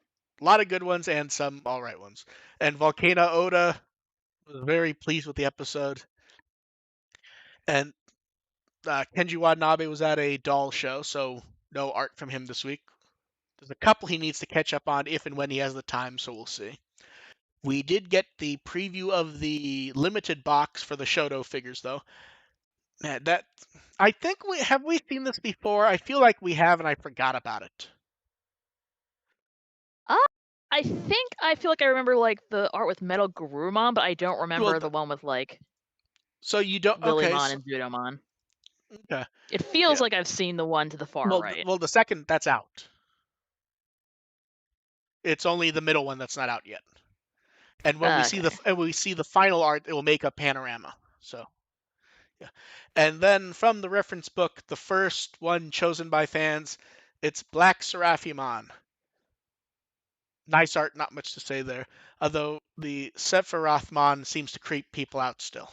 a lot of good ones and some all right ones. And Volcano Oda was very pleased with the episode. And Kenji Watanabe was at a doll show, so no art from him this week. There's a couple he needs to catch up on if and when he has the time, so we'll see. We did get the preview of the limited box for the Shoto figures, though. Man, that I think we seen this before? I feel like we have, and I forgot about it. I feel like I remember like the art with Metal Garurumon, but I don't remember the one with like So you don't Lilymon so, and Zudomon. Okay. It feels Yeah. like I've seen the one to the far right. Well, the second that's out. It's only the middle one that's not out yet. And Okay. when we see the final art, it will make a panorama. So yeah. And then from the reference book, the first one chosen by fans, it's Black Seraphimon. Nice art, not much to say there. Although the Sephirothmon seems to creep people out still.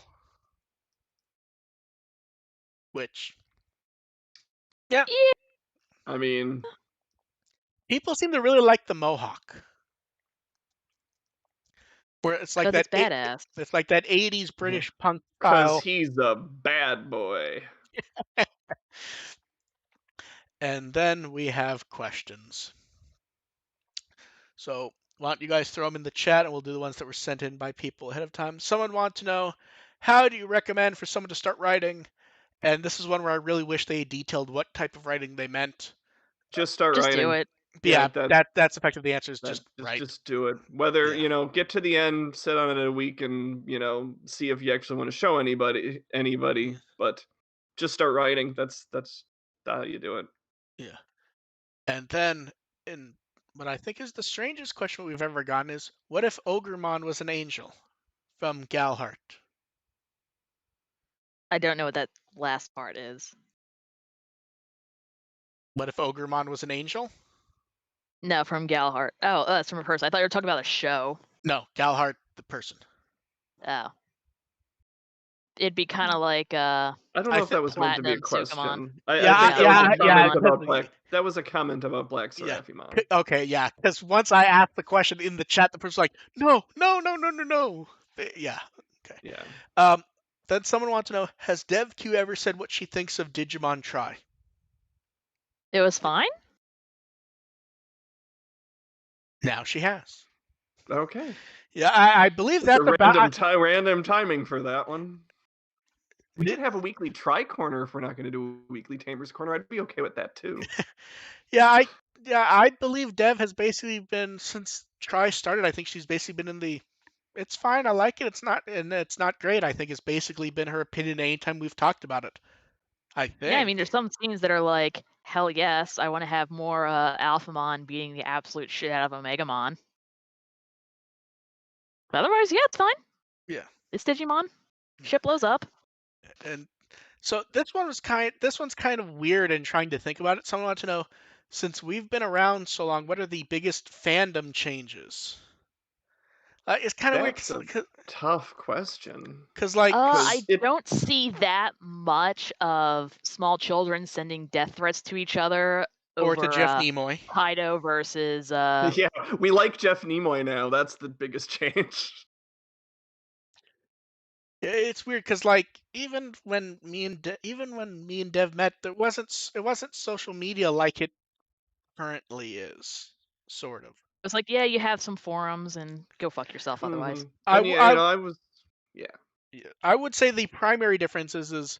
Which, yeah, Yeah, I mean, people seem to really like the Mohawk. Where because it's badass. it's like that 80s British punk cause style. he's a bad boy. And then we have questions. So why don't you guys throw them in the chat and we'll do the ones that were sent in by people ahead of time. Someone wants to know, how do you recommend for someone to start writing? And this is one where I really wish they detailed what type of writing they meant. Just start Just do writing. it. But Yeah, yeah, that's effective. The answer is that just write. just do it. Whether, Yeah, get to the end, sit on it a week and, see if you actually want to show anybody, but just start writing. That's how you do it. yeah. And then in what I think is the strangest question we've ever gotten is, what if Ogremon was an angel? From Galhart. I don't know what that last part is. What if Ogremon was an angel? No, from Galhart. Oh, that's from a person. I thought you were talking about a show. No, Galhart the person. Oh. It'd be kind of like I don't I know if think that was meant to be a Platinum Sukamon. question. I yeah, think that Yeah. was a yeah, comment about Black. yeah. That was a comment about Black Yeah. Seraphimon. Okay, yeah. Because once I asked the question in the chat, the person's like, no, no, no, no, no, no. Yeah. Okay. Yeah. Um. Then someone wants to know, has DevQ ever said what she thinks of Digimon Try? It was fine? Now she has. Okay. Yeah, I believe It's a that's about. random timing for that one. We It, could have a weekly Try Corner if we're not going to do a weekly Tamers Corner. I'd be okay with that too. yeah, I believe Dev has basically been since Try started. I think she's basically been in the. It's fine. I like it. It's not great. I think it's basically been her opinion anytime we've talked about it. I Yeah, I think. mean, there's some scenes that are like, hell yes, I want to have more Alphamon beating the absolute shit out of Omegamon. But otherwise, yeah, it's fine. Yeah. It's Digimon. Shit blows up. And so this one's kind of weird in trying to think about it. Someone wants to know, since we've been around so long, what are the biggest fandom changes? It's kind of weird That's a tough question. because like I don't see that much of small children sending death threats to each other or to over Jeff Nimoy. Kaido versus Yeah, we like Jeff Nimoy now. That's the biggest change. It's weird because like even when me and Dev met, it wasn't social media like it currently is, sort of. It's like, yeah, you have some forums and go fuck yourself otherwise. I And w- yeah, I I was, yeah. I would say the primary difference is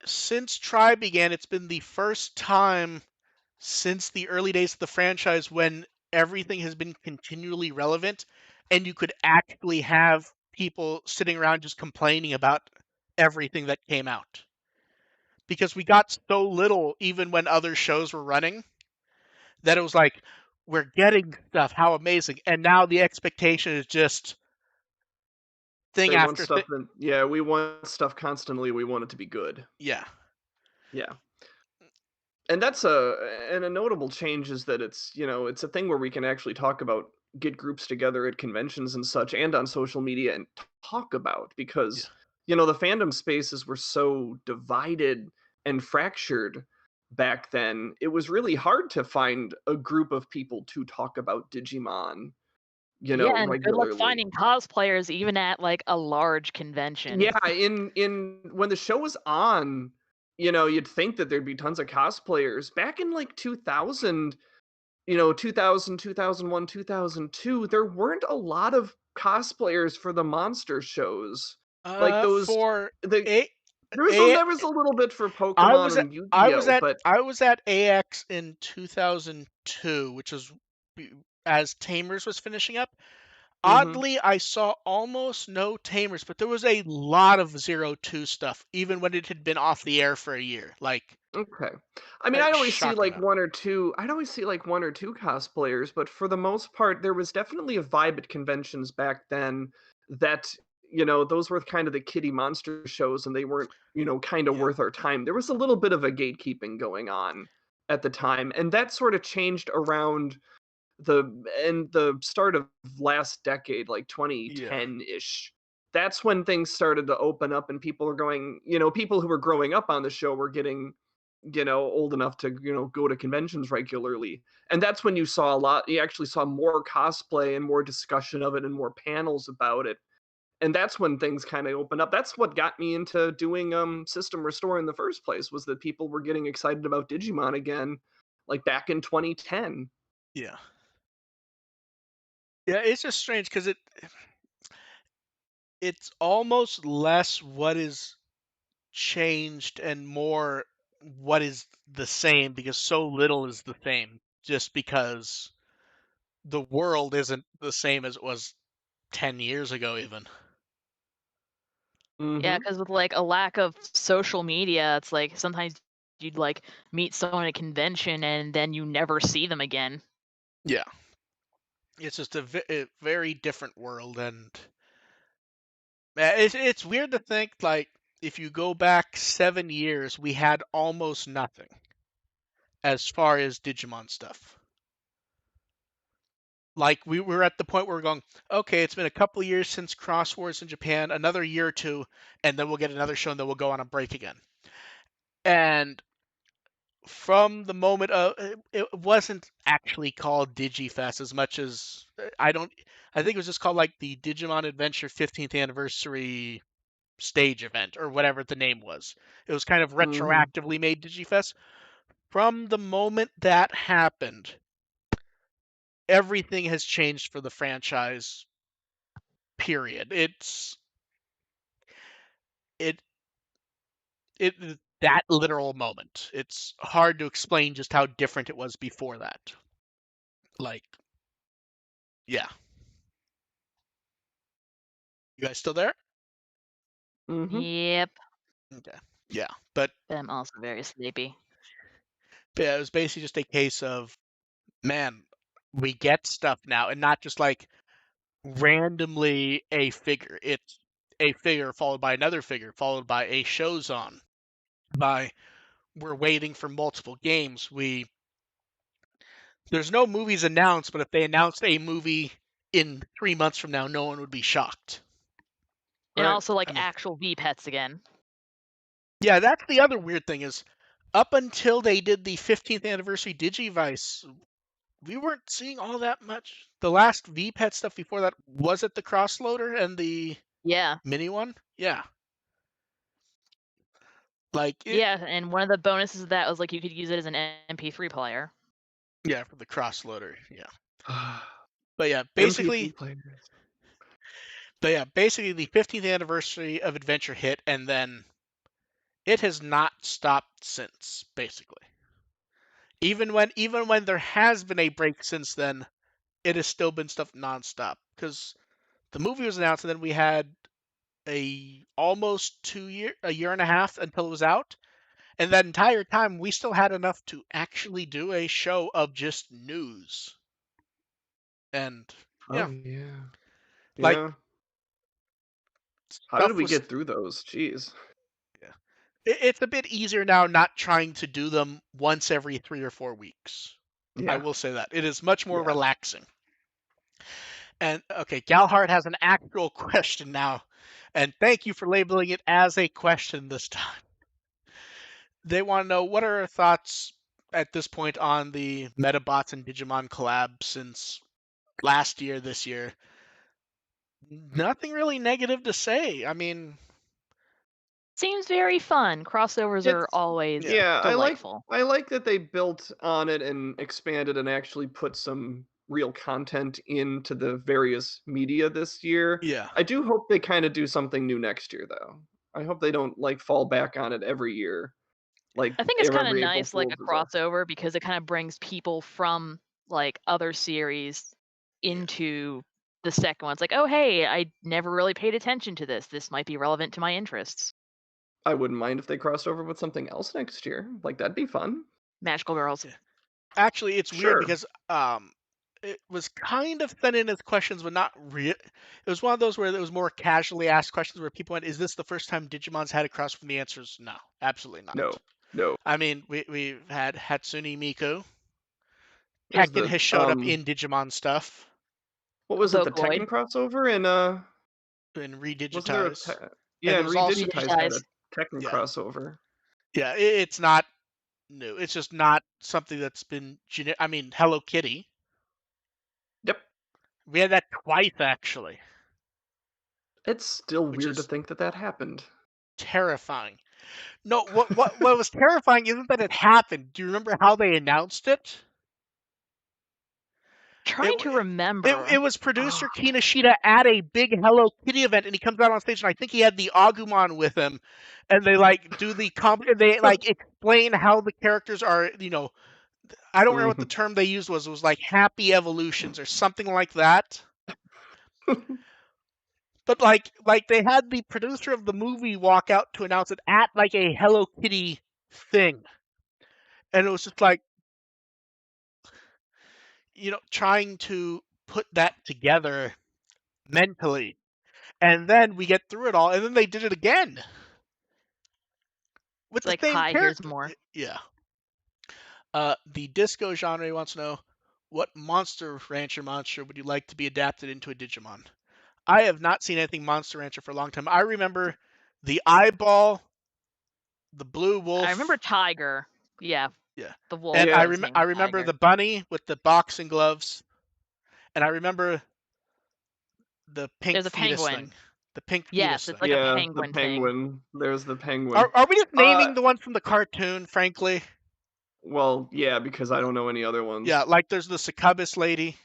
since Try began, it's been the first time since the early days of the franchise when everything has been continually relevant and you could actually have people sitting around just complaining about everything that came out. Because we got so little even when other shows were running that it was like, we're getting stuff, how amazing. And now the expectation is just thing They want after thing. stuff and yeah, we want stuff constantly. We want it to be good. Yeah. Yeah. And that's a notable change is that it's a thing where we can actually talk about, get groups together at conventions and such and on social media and talk about, Yeah. because the fandom spaces were so divided and fractured back then. It was really hard to find a group of people to talk about Digimon, Yeah, and good luck regularly. finding cosplayers even at like a large convention. Yeah, in when the show was on, you'd think that there'd be tons of cosplayers. Back in like 2000, 2000, 2001, 2002, there weren't a lot of cosplayers for the monster shows. Like those For the a there was a little bit for I Pokemon was at and Yu-Gi-Oh, but I was at AX in 2002, which was as Tamers was finishing up. Mhm. Oddly, I saw almost no Tamers, but there was a lot of 02 stuff, even when it had been off the air for a year. Okay. I mean, A I'd always see shocking like amount. 1 or 2 I'd always see like 1 or 2 cosplayers, but for the most part, there was definitely a vibe at conventions back then that, those were kind of the kiddie monster shows and they weren't, kind of Yeah. worth our time. There was a little bit of a gatekeeping going on at the time, and that sort of changed around the the start of last decade, like Yeah. 2010-ish. That's when things started to open up and people were going, people who were growing up on the show were getting old enough to, go to conventions regularly. And that's when you actually saw more cosplay and more discussion of it and more panels about it. And that's when things kind of opened up. That's what got me into doing System Restore in the first place, was that people were getting excited about Digimon again, like back in 2010. Yeah. Yeah, it's just strange because it's almost less what is changed and more what is the same because so little is the same just because the world isn't the same as it was 10 years ago even. Yeah, Mhm. because with, like, a lack of social media, it's like sometimes you'd, like, meet someone at a convention and then you never see them again. Yeah. It's just a very different world, and it's weird to think like if you go back 7 years, we had almost nothing as far as Digimon stuff. Like we were at the point where we're going, okay, it's been a couple of years since Cross Wars in Japan, another year or two, and then we'll get another show, and then we'll go on a break again. And from the moment of it wasn't actually called DigiFest as much as I think it was just called like the Digimon Adventure 15th anniversary stage event or whatever the name was. It was kind of Mhm. retroactively made DigiFest. From the moment that happened, everything has changed for the franchise. Period. It that literal moment. It's hard to explain just how different it was before that. Like, yeah. You guys still there? Mhm. Yep, Okay. Yeah. But but I'm also very sleepy. yeah, it was basically just a case of, man, we get stuff now, and not just like randomly a figure. It's a figure followed by another figure, followed by a show's on. By we're waiting for multiple games. There's no movies announced, but if they announced a movie in 3 months from now, no one would be shocked. And Right. also, like, I mean, actual V pets again. yeah, that's the other weird thing is up until they did the 15th anniversary Digivice, we weren't seeing all that much. The last VPET stuff before that was it the crossloader and the Yeah. mini one? Yeah. Like it Yeah, and one of the bonuses of that was, like, you could use it as an MP3 player. yeah, for the crossloader. Yeah. But yeah, MP3 basically players. basically the 15th anniversary of Adventure hit and then it has not stopped since, basically. Even when there has been a break since then, it has still been stuff nonstop. Because the movie was announced and then we had a year and a half until it was out. And that entire time, we still had enough to actually do a show of just news. And Oh, yeah, yeah. like Yeah. How did stuff we was. get through those? Jeez. Yeah. It's a bit easier now, not trying to do them once every 3 or 4 weeks. I Yeah. will say that it is much more Yeah. relaxing. And okay, Galhard has an actual question now, and thank you for labeling it as a question this time. They want to know what are our thoughts at this point on the Metabots and Digimon collab since last year, this year. Nothing really negative to say. I mean, Seems very fun. Crossovers are It's always yeah, yeah, delightful. I like that they built on it and expanded and actually put some real content into the various media this year. yeah, I do hope they kind of do something new next year though. I hope they don't like fall back on it every year like I think it's kinda every April nice, like, a Fools is a crossover because it kinda brings people from, like, other series yeah, into the second one's like, "Oh, hey, I never really paid attention to this. This might be relevant to my interests." I wouldn't mind if they crossed over with something else next year. Like, that'd be fun. Magical girls. Yeah. Actually, it's weird Sure. because it was kind of sent in as questions, but not real. It was one of those where it was more casually asked questions where people went, "Is this the first time Digimon's had a cross?" From the answer is no, absolutely not. No. No. I mean, we've had Hatsune Miku. There's Tekken the has showed up in Digimon stuff what was it? The Vocaloid. Tekken crossover and and wasn't there a redigitized, and yeah, there and was also Redigitize had a Redigitize. Tekken yeah, crossover. yeah. It's not new. It's just not something that's been. I mean, Hello Kitty. Yep. We had that twice actually, It's still which weird to is think that that happened. terrifying. No, what was terrifying isn't that it happened. Do you remember how they announced it? It Trying to it remember. was producer Ah. Kinoshita at a big Hello Kitty event, and he comes out on stage, and I think he had the Agumon with him, and they like do the they like explain how the characters are. I don't remember what the Mhm. term they used was. It was like happy evolutions or something like that. But like they had the producer of the movie walk out to announce it at like a Hello Kitty thing, and it was just like trying to put that together mentally. And then we get through it all, and then they did it again with It's the like, same "Hi, here's character. more." Yeah. The disco genre wants to know, what Monster Rancher monster would you like to be adapted into a Digimon? I have not seen anything Monster Rancher for a long time. I remember the eyeball, the blue I remember wolf. Tiger. Yeah, Yeah. the wolf, And but Yeah. his name I was remember Tiger. the bunny with the boxing gloves. And I remember the pink There's a fetus thing. penguin. The pink fetus Yes, it's thing. like a Yeah, the penguin thing. penguin. There's the penguin. Are we just Uh naming the ones from the cartoon, frankly? well, yeah, because I don't know any other Yeah, ones. like there's the succubus lady.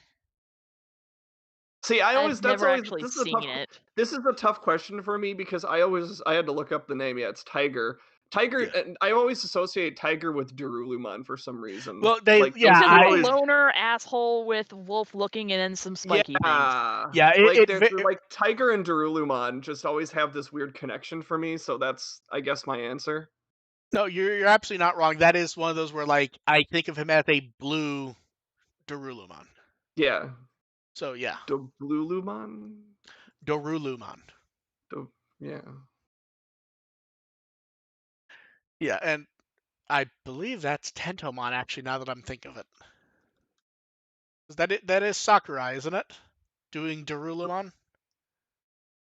See, I I've always that's never always actually this is a seen tough it. this is a tough question for me because I had to look up the name. Yeah, it's Tiger. Tiger Yeah. and I always associate Tiger with Daruluman for some reason. Well, they Like yeah, those He's just two like a I always loner asshole with wolf looking and then some spiky things. yeah. yeah, Like it they're like Tiger and Daruluman just always have this weird connection for me, so that's I guess my answer. no, you're absolutely not wrong. That is one of those where like I think of him as a blue Daruluman. Yeah. So yeah, Daruluman? Daruluman. Yeah. Yeah, and I believe that's Tentomon actually. Now that I'm thinking of it, that is Sakurai, isn't it? Doing Daruluman.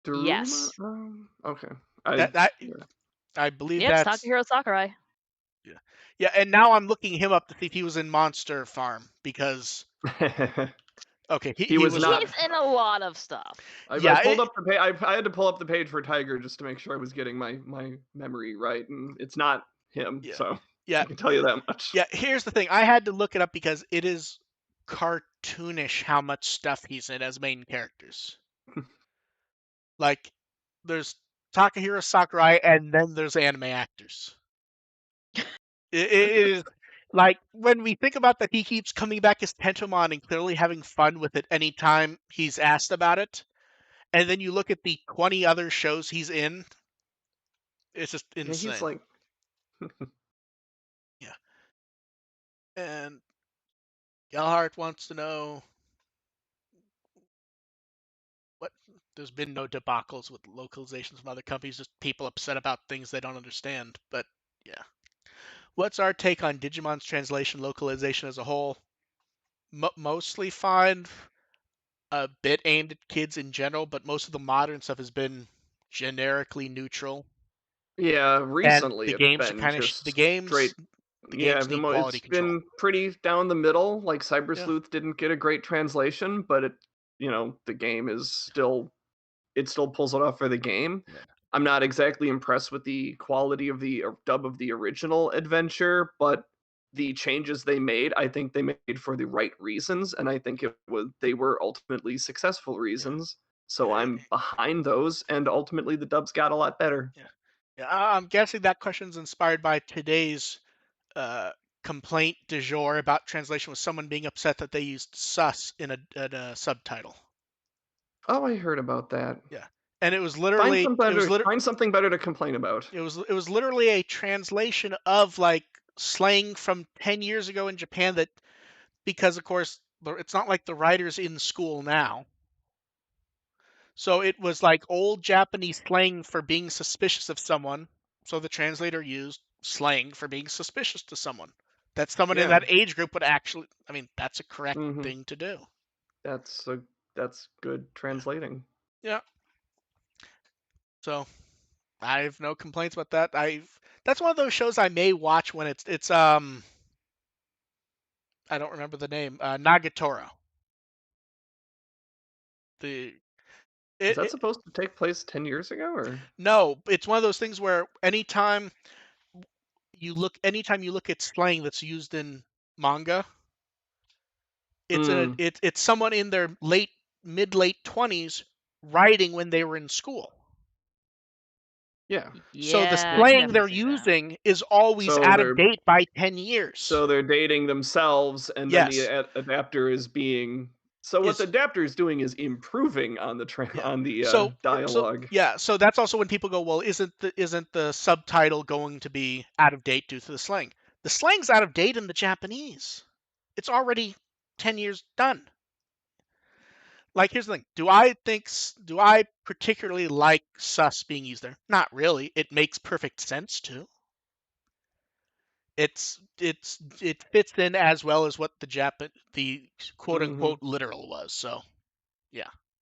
Daruluman? Yes. Okay. That that Yeah. I believe Yep, that's Takahiro Sakurai. yeah. Yeah, and now I'm looking him up to see if he was in Monster Farm because okay, he, He he was was not. He's not. in a lot of stuff. I Yeah, pulled up the page. I had to pull up the page for Tiger just to make sure I was getting my memory right, and it's not him. yeah, So yeah, I can tell you that much. yeah. Here's the thing: I had to look it up because it is cartoonish how much stuff he's in as main characters. Like, there's Takahiro Sakurai, and then there's anime actors. It is like when we think about that, he keeps coming back as Tentomon and clearly having fun with it anytime he's asked about it. And then you look at the 20 other shows he's in, it's just Yeah, he's insane. like Yeah. And Gelhart wants to know what there's been no debacles with localizations from other companies, just people upset about things they don't understand. But yeah. What's our take on Digimon's translation localization as a whole? Mostly fine, a bit aimed at kids in general, but most of the modern stuff has been generically neutral. yeah. And Recently, the it's games are been kind of just the straight. games the Yeah, games need quality it's control. been pretty down the middle. Like Cyber Yeah. Sleuth didn't get a great translation, but the game is still it still pulls it off for the game. Yeah. I'm not exactly impressed with the quality of the dub of the original adventure, but the changes they made, I think they made for the right reasons, and I think they were ultimately successful Yeah. reasons. So Yeah. I'm behind those, and ultimately the dubs got a lot better. Yeah. Yeah. I'm guessing that question's inspired by today's uh, complaint du jour about translation, with someone being upset that they used sus in a subtitle. Oh, I heard about that. Yeah, and it was literally Find something better to complain about. it was literally a translation of like slang from 10 years ago in Japan that because of course it's not like the writers in school now. So it was like old Japanese slang for being suspicious of someone. So the translator used slang for being suspicious to someone. That someone in Yeah. that age group would actually, I mean, that's a correct Mhm. thing to do. That's a that's good Yeah. translating. Yeah. So I have no complaints about that. That's one of those shows I may watch when it's I don't remember the name. Nagatoro. The Is that it supposed to take place 10 years ago or? No, it's one of those things where anytime you look at slang that's used in manga, Mm, it's someone in their mid late 20s writing when they were in school. yeah. So the Yeah, I can slang definitely they're see that. using is always So out of they're date by 10 years. so they're dating themselves, and then the Yes. adapter is being. So what the Is adapter is doing is improving on the Yeah. on the So dialogue. yeah, so that's also when people go, well, isn't the subtitle going to be out of date due to the slang? The slang's out of date in the Japanese. It's already 10 years done. Like here's the thing. Do I particularly like sus being used there? Not really. It makes perfect sense to. It fits in as well as what the quote Hmm. unquote literal was. So yeah.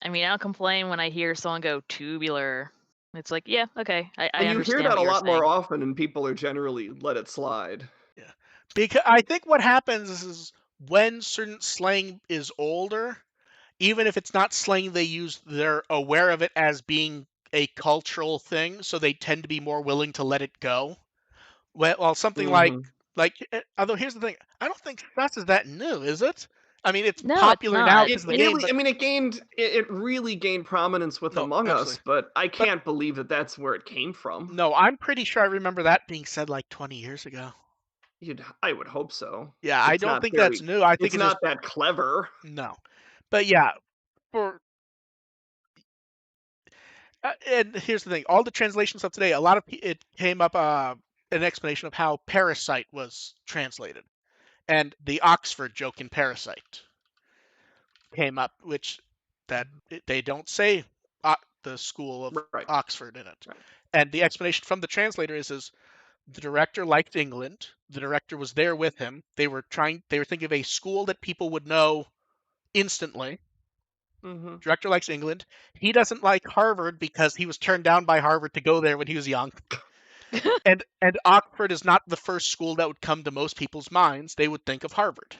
I mean, I don't complain when I hear someone go tubular. It's like, yeah, okay, I And you hear understand that what a you're lot more saying. often, and people are generally let it slide. Yeah. Because I think what happens is when certain slang is older, even if it's not slang they use, they're aware of it as being a cultural thing, so they tend to be more willing to let it go. Well, something Hmm. although here's the thing, I don't think sus is that new, is it? I mean, it's No, it's popular now not. because of the game, but It really gained prominence with no, Among Us, absolutely. but I But can't believe that that's where it came from. no, I'm pretty sure I remember that being said like 20 years ago. I would hope so. Yeah, I It's don't not think that's very. new. I think It's it's just not that clever. no. But yeah, for and here's the thing: all the translation stuff today, a lot of it came up an explanation of how parasite was translated, and the Oxford joke in Parasite came up, which they don't say the school of Right. Oxford in it, Right. and the explanation from the translator is the director liked England. The director was there with him. They were thinking of a school that people would know instantly. Hmm. Director likes England. He doesn't like Harvard because he was turned down by Harvard to go there when he was young. And Oxford is not the first school that would come to most people's minds. They would think of Harvard.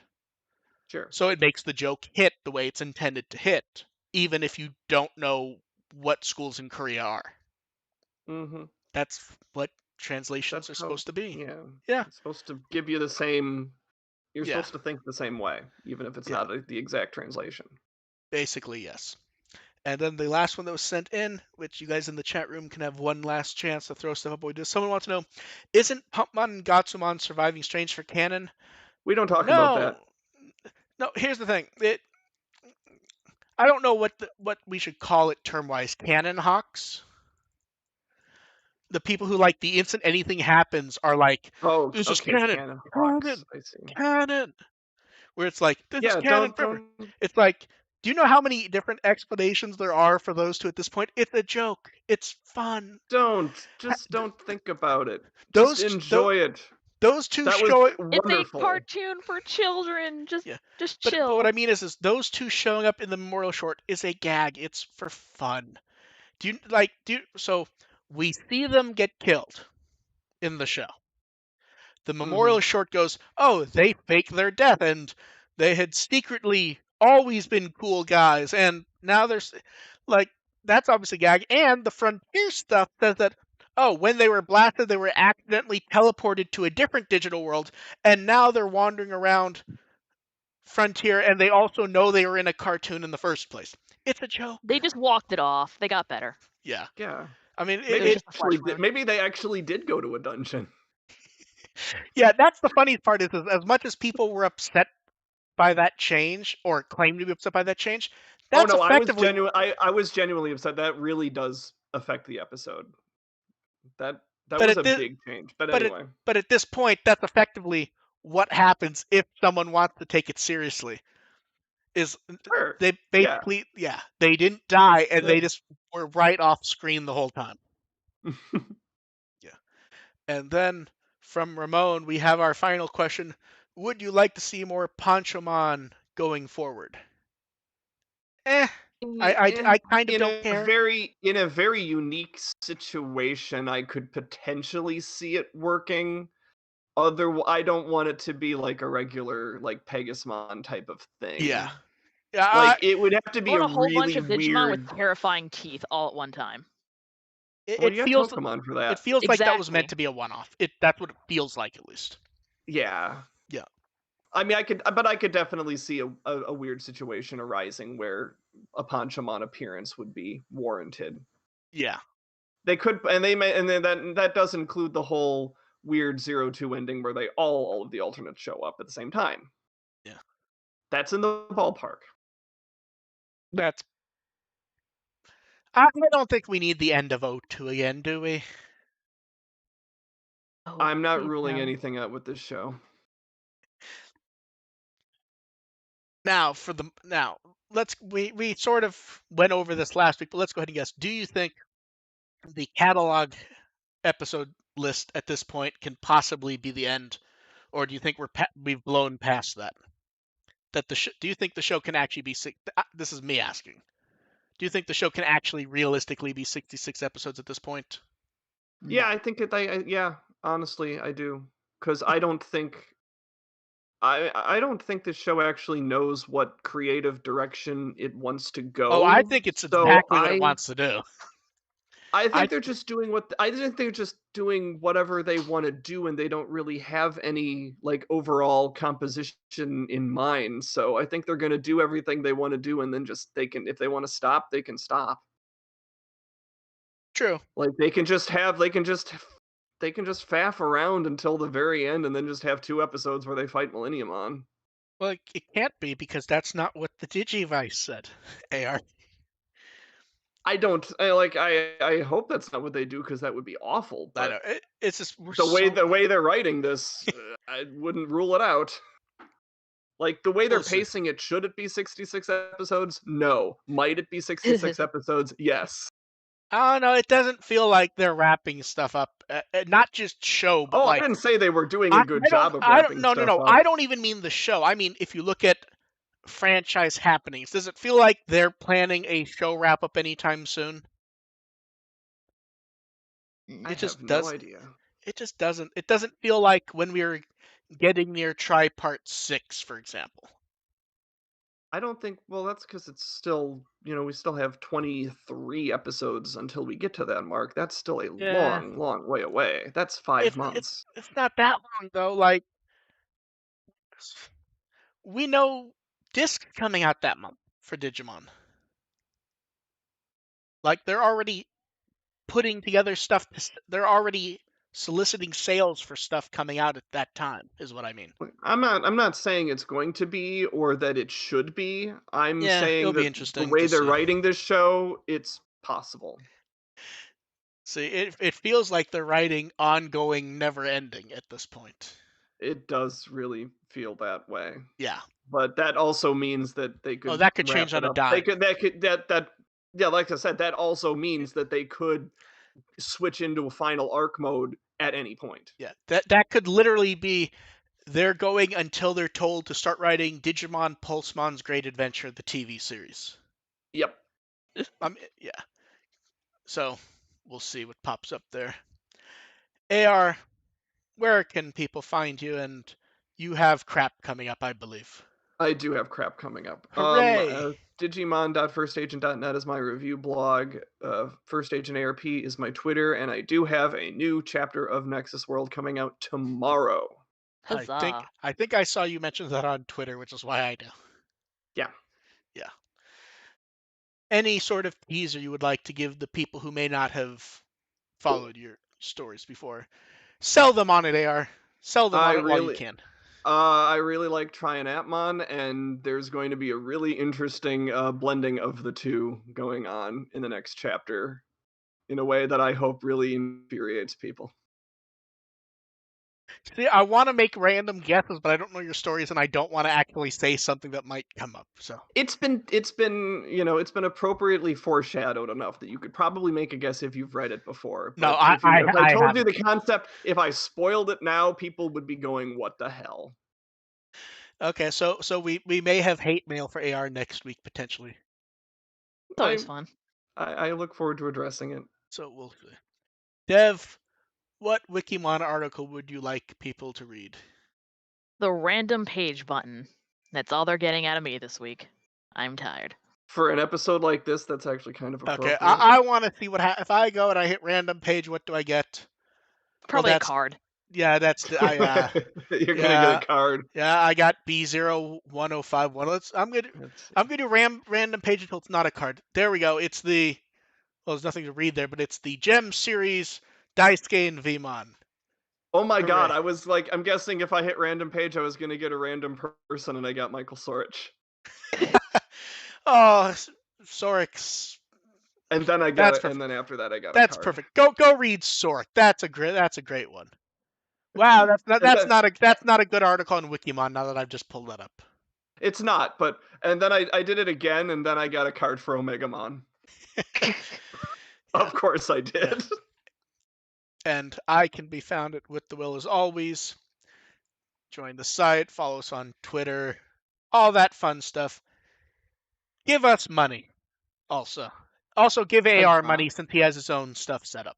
Sure. So it makes the joke hit the way it's intended to hit, even if you don't know what schools in Korea are. Hmm. That's what translations That's are how. supposed to be. Yeah. Yeah, It's supposed to give you the same. You're yeah, supposed to think the same way, even if it's yeah. not the exact translation. Basically, yes. And then the last one that was sent in, which you guys in the chat room can have one last chance to throw stuff up. Someone wants to know, isn't Pumpmon and Gatsumon surviving strange for canon? We don't talk about No, that. no. Here's the thing. I don't know what we should call it term wise. Canon hawks. The people who like the instant anything happens are like, Oh, this is okay. canon, Canon Hawks. canon, I see. canon. Where it's like, this is Yeah. canon Don't forever. don't It's like, do you know how many different explanations there are for those two at this point? It's a joke. It's fun. don't just don't think about it. Just Those enjoy it. those two That was show It's a wonderful. cartoon for children. yeah. Just But what I chill. mean is those two showing up in the memorial short is a gag. It's for fun. So we see them get killed in the show. The Hmm. memorial short goes, oh, they faked their death and they had secretly always been cool guys and now like that's obviously gag. And the frontier stuff says that when they were blasted they were accidentally teleported to a different digital world and now they're wandering around frontier and they also know they were in a cartoon in the first place. It's a They joke. just walked it off. They got better. Yeah. Yeah. I mean It Maybe was they just a flesh actually did. wound. Maybe they actually did go to a dungeon. yeah, that's the funny part is as much as people were upset by that change or claimed to be upset by that change, Oh That's no, effectively, I was genuinely upset. That really does affect the episode. That that but was at a this, big change. But but at, anyway, but at this point, that's effectively what happens if someone wants to take it seriously. Is sure, they yeah. basically, yeah, they didn't die and they That- just were right off screen the whole time. Yeah. And then from Ramon, we have our final question. Would you like to see more Panchomon going forward? Eh, I kind of In don't a care. very unique situation, I could potentially see it working. I don't want it to be like a regular like Pegasmon type of Yeah. thing. Yeah, Like it would have to I be want a a whole bunch really of Digimon with weird. terrifying teeth all at one time. Well, it you got feels Tokamon for it that. feels like that was meant Exactly. to be a one-off. That's what it feels like, at least. Yeah. Yeah. I mean, I could definitely see a weird situation arising where a Panchamon appearance would be warranted. Yeah. They could, and they may, and then that does include the whole weird 0-2 ending where they all of the alternates show up at the same time. Yeah. That's in the ballpark. That's. I don't think we need the end of O2 again, do we? Oh, I'm not please ruling no. anything out with this show. Now we sort of went over this last week, but let's go ahead and guess. Do you think the catalog episode list at this point can possibly be the end, or do you think we've blown past that? Do you think the show can actually be six? This is me asking. Do you think the show can actually realistically be 66 episodes at this point? Yeah, No. I think yeah, honestly, I do, because I don't think this show actually knows what creative direction it wants to Oh, I go. think it's So exactly what it wants to do. I I think they're just doing whatever they want to do, and they don't really have any like overall composition in mind. So I think they're going to do everything they want to do, and then just they can, if they want to stop, they can stop. True. Like they can just faff around until the very end, and then just have 2 episodes where they fight Millennium on. Well, it can't be because that's not what the Digivice said. AR. I don't I hope that's not what they do, because that would be awful. I But know. It's just we're the so. way they're writing this, I wouldn't rule it out. Like the way they're We'll see. pacing it, should it be 66 episodes? No. Might it be 66 episodes? Yes. I don't know. It doesn't feel like they're wrapping stuff up. Not just show, but Oh, I like didn't say they were doing a good job of I don't. wrapping No, no, stuff no. up. I don't even mean the show. I mean, if you look at franchise happenings, does it feel like they're planning a show wrap up anytime soon? I It No. have just no does. idea. It just doesn't. It doesn't feel like when we were getting near Tripart 6, for example. I don't think, well, that's because it's still, we still have 23 episodes until we get to that mark. That's still a Yeah. long, long way away. That's 5 months. It's not that long though. Like we know discs coming out that month for Digimon. Like they're already putting together stuff. They're already soliciting sales for stuff coming out at that time. Is what I mean. I'm not saying it's going to be or that it should be. I'm Yeah, it'll saying be that the interesting way to they're see. writing this show, it's possible. See, it feels like they're writing ongoing, never ending at this point. It does really feel that way. Yeah. But that also means that they Oh, could that could wrap change on it a up. They dime. could that could that yeah, like I said, that also means that they could switch into a final arc mode at any point. Yeah, that could literally be they're going until they're told to start writing Digimon Pulsemon's Great Adventure, the TV series. Yep. Yeah. So we'll see what pops up there. AR, where can people find you? And you have crap coming up, I believe. I do have crap coming up. Hooray! Digimon.firstagent.net is my review blog. First Agent ARP is my Twitter, and I do have a new chapter of Nexus World coming out tomorrow. Huzzah. I think I saw you mention that on Twitter, which is why I know. Yeah. Yeah. Any sort of teaser you would like to give the people who may not have followed your stories before? Sell them on it, AR. Sell them I on it while you really can. I really like Atmon, and there's going to be a really interesting blending of the two going on in the next chapter in a way that I hope really infuriates people. See, I want to make random guesses, but I don't know your stories, and I don't want to actually say something that might come up. So It's been appropriately foreshadowed enough that you could probably make a guess if you've read it before. no, But if I I told you haven't. the concept, if I spoiled it now, people would be going, "What the hell?" Okay, so we may have hate mail for AR next week potentially. It's always I fun. I look forward to addressing it. So we'll see. Dev, what Wikimon article would you like people to read? The random page button. That's all they're getting out of me this week. I'm tired. For an episode like this, that's actually kind of Okay, appropriate. I want to see what if I go and I hit random page. What do I get? Well, Probably a that's card. yeah, that's the You're gonna get a yeah card. yeah. I got B01051. Let's see. I'm gonna do random page until it's not a card. There we go. It's the there's nothing to read there, but it's the Gem series Daisuke and Vmon. Oh my god, Hooray! I was like, I'm guessing if I hit random page, I was gonna get a random person, and I got Michael Sorich. Oh, Sorix. And then I got That's it, and perfect. then after that, I got a That's card. perfect. Go read Sork. That's a great one. Wow, And then that's not a good article on Wikimon. Now that I've just pulled that up. it's not, but and then I did it again, and then I got a card for Omegamon. Yeah, Of course I yeah. did. And I can be found at With the Will as always. Join the site, follow us on Twitter, all that fun stuff. Give us money, also. Also give AR money since he has his own stuff set up.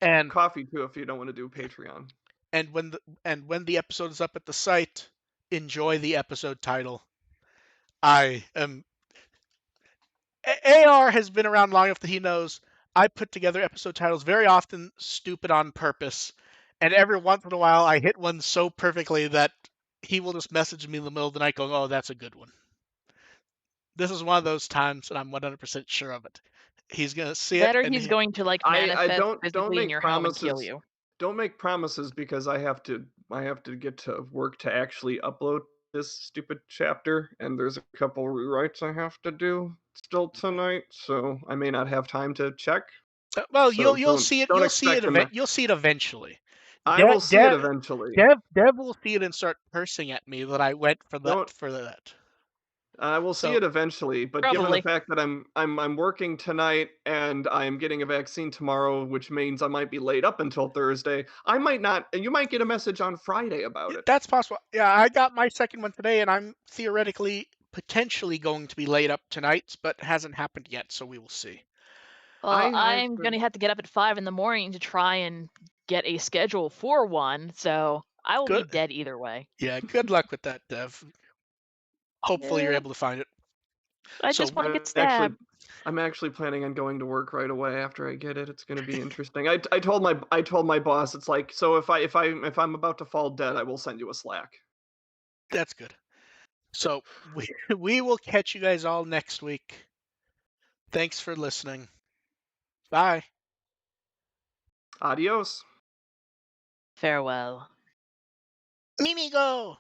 And Coffee too, if you don't want to do Patreon. when the episode is up at the site, enjoy the episode title. I am AR has been around long enough that he knows I put together episode titles very often stupid on purpose, and every once in a while I hit one so perfectly that he will just message me in the middle of the night going, "Oh, that's a good one." This is one of those times, and I'm 100% sure of it. He's gonna see it, That or and he's going to like I manifest don't physically in make your home and kill promises. you. Don't make promises because I have to get to work to actually upload this stupid chapter, and there's a couple rewrites I have to do still tonight, so I may not have time to check. well, So you'll see it. don't expect them. You'll see it eventually. I De- will see it De- eventually. Dev will see it and start cursing at me that I went for Don't that. I will see So it eventually, but given the Probably. fact that I'm working tonight and I'm getting a vaccine tomorrow, which means I might be laid up until Thursday, I might not. You might get a message on Friday about it. that's possible. Yeah, I got my second one today, and I'm theoretically potentially going to be laid up tonight, but it hasn't happened yet, so we will see. Well, I've I'm been gonna have to get up at 5 in the morning to try and get a schedule for one, so I will be Good. dead either way. Yeah, good luck with that, Dev. Hopefully you're Yeah, able to find it. I So just want to I'm get actually stabbed. I'm actually planning on going to work right away after I get it. It's going to be interesting. I told my boss it's like, so if I'm about to fall dead, I will send you a Slack. that's good. So we will catch you guys all next week. Thanks for listening. Bye. Adios. Farewell. Mimigo!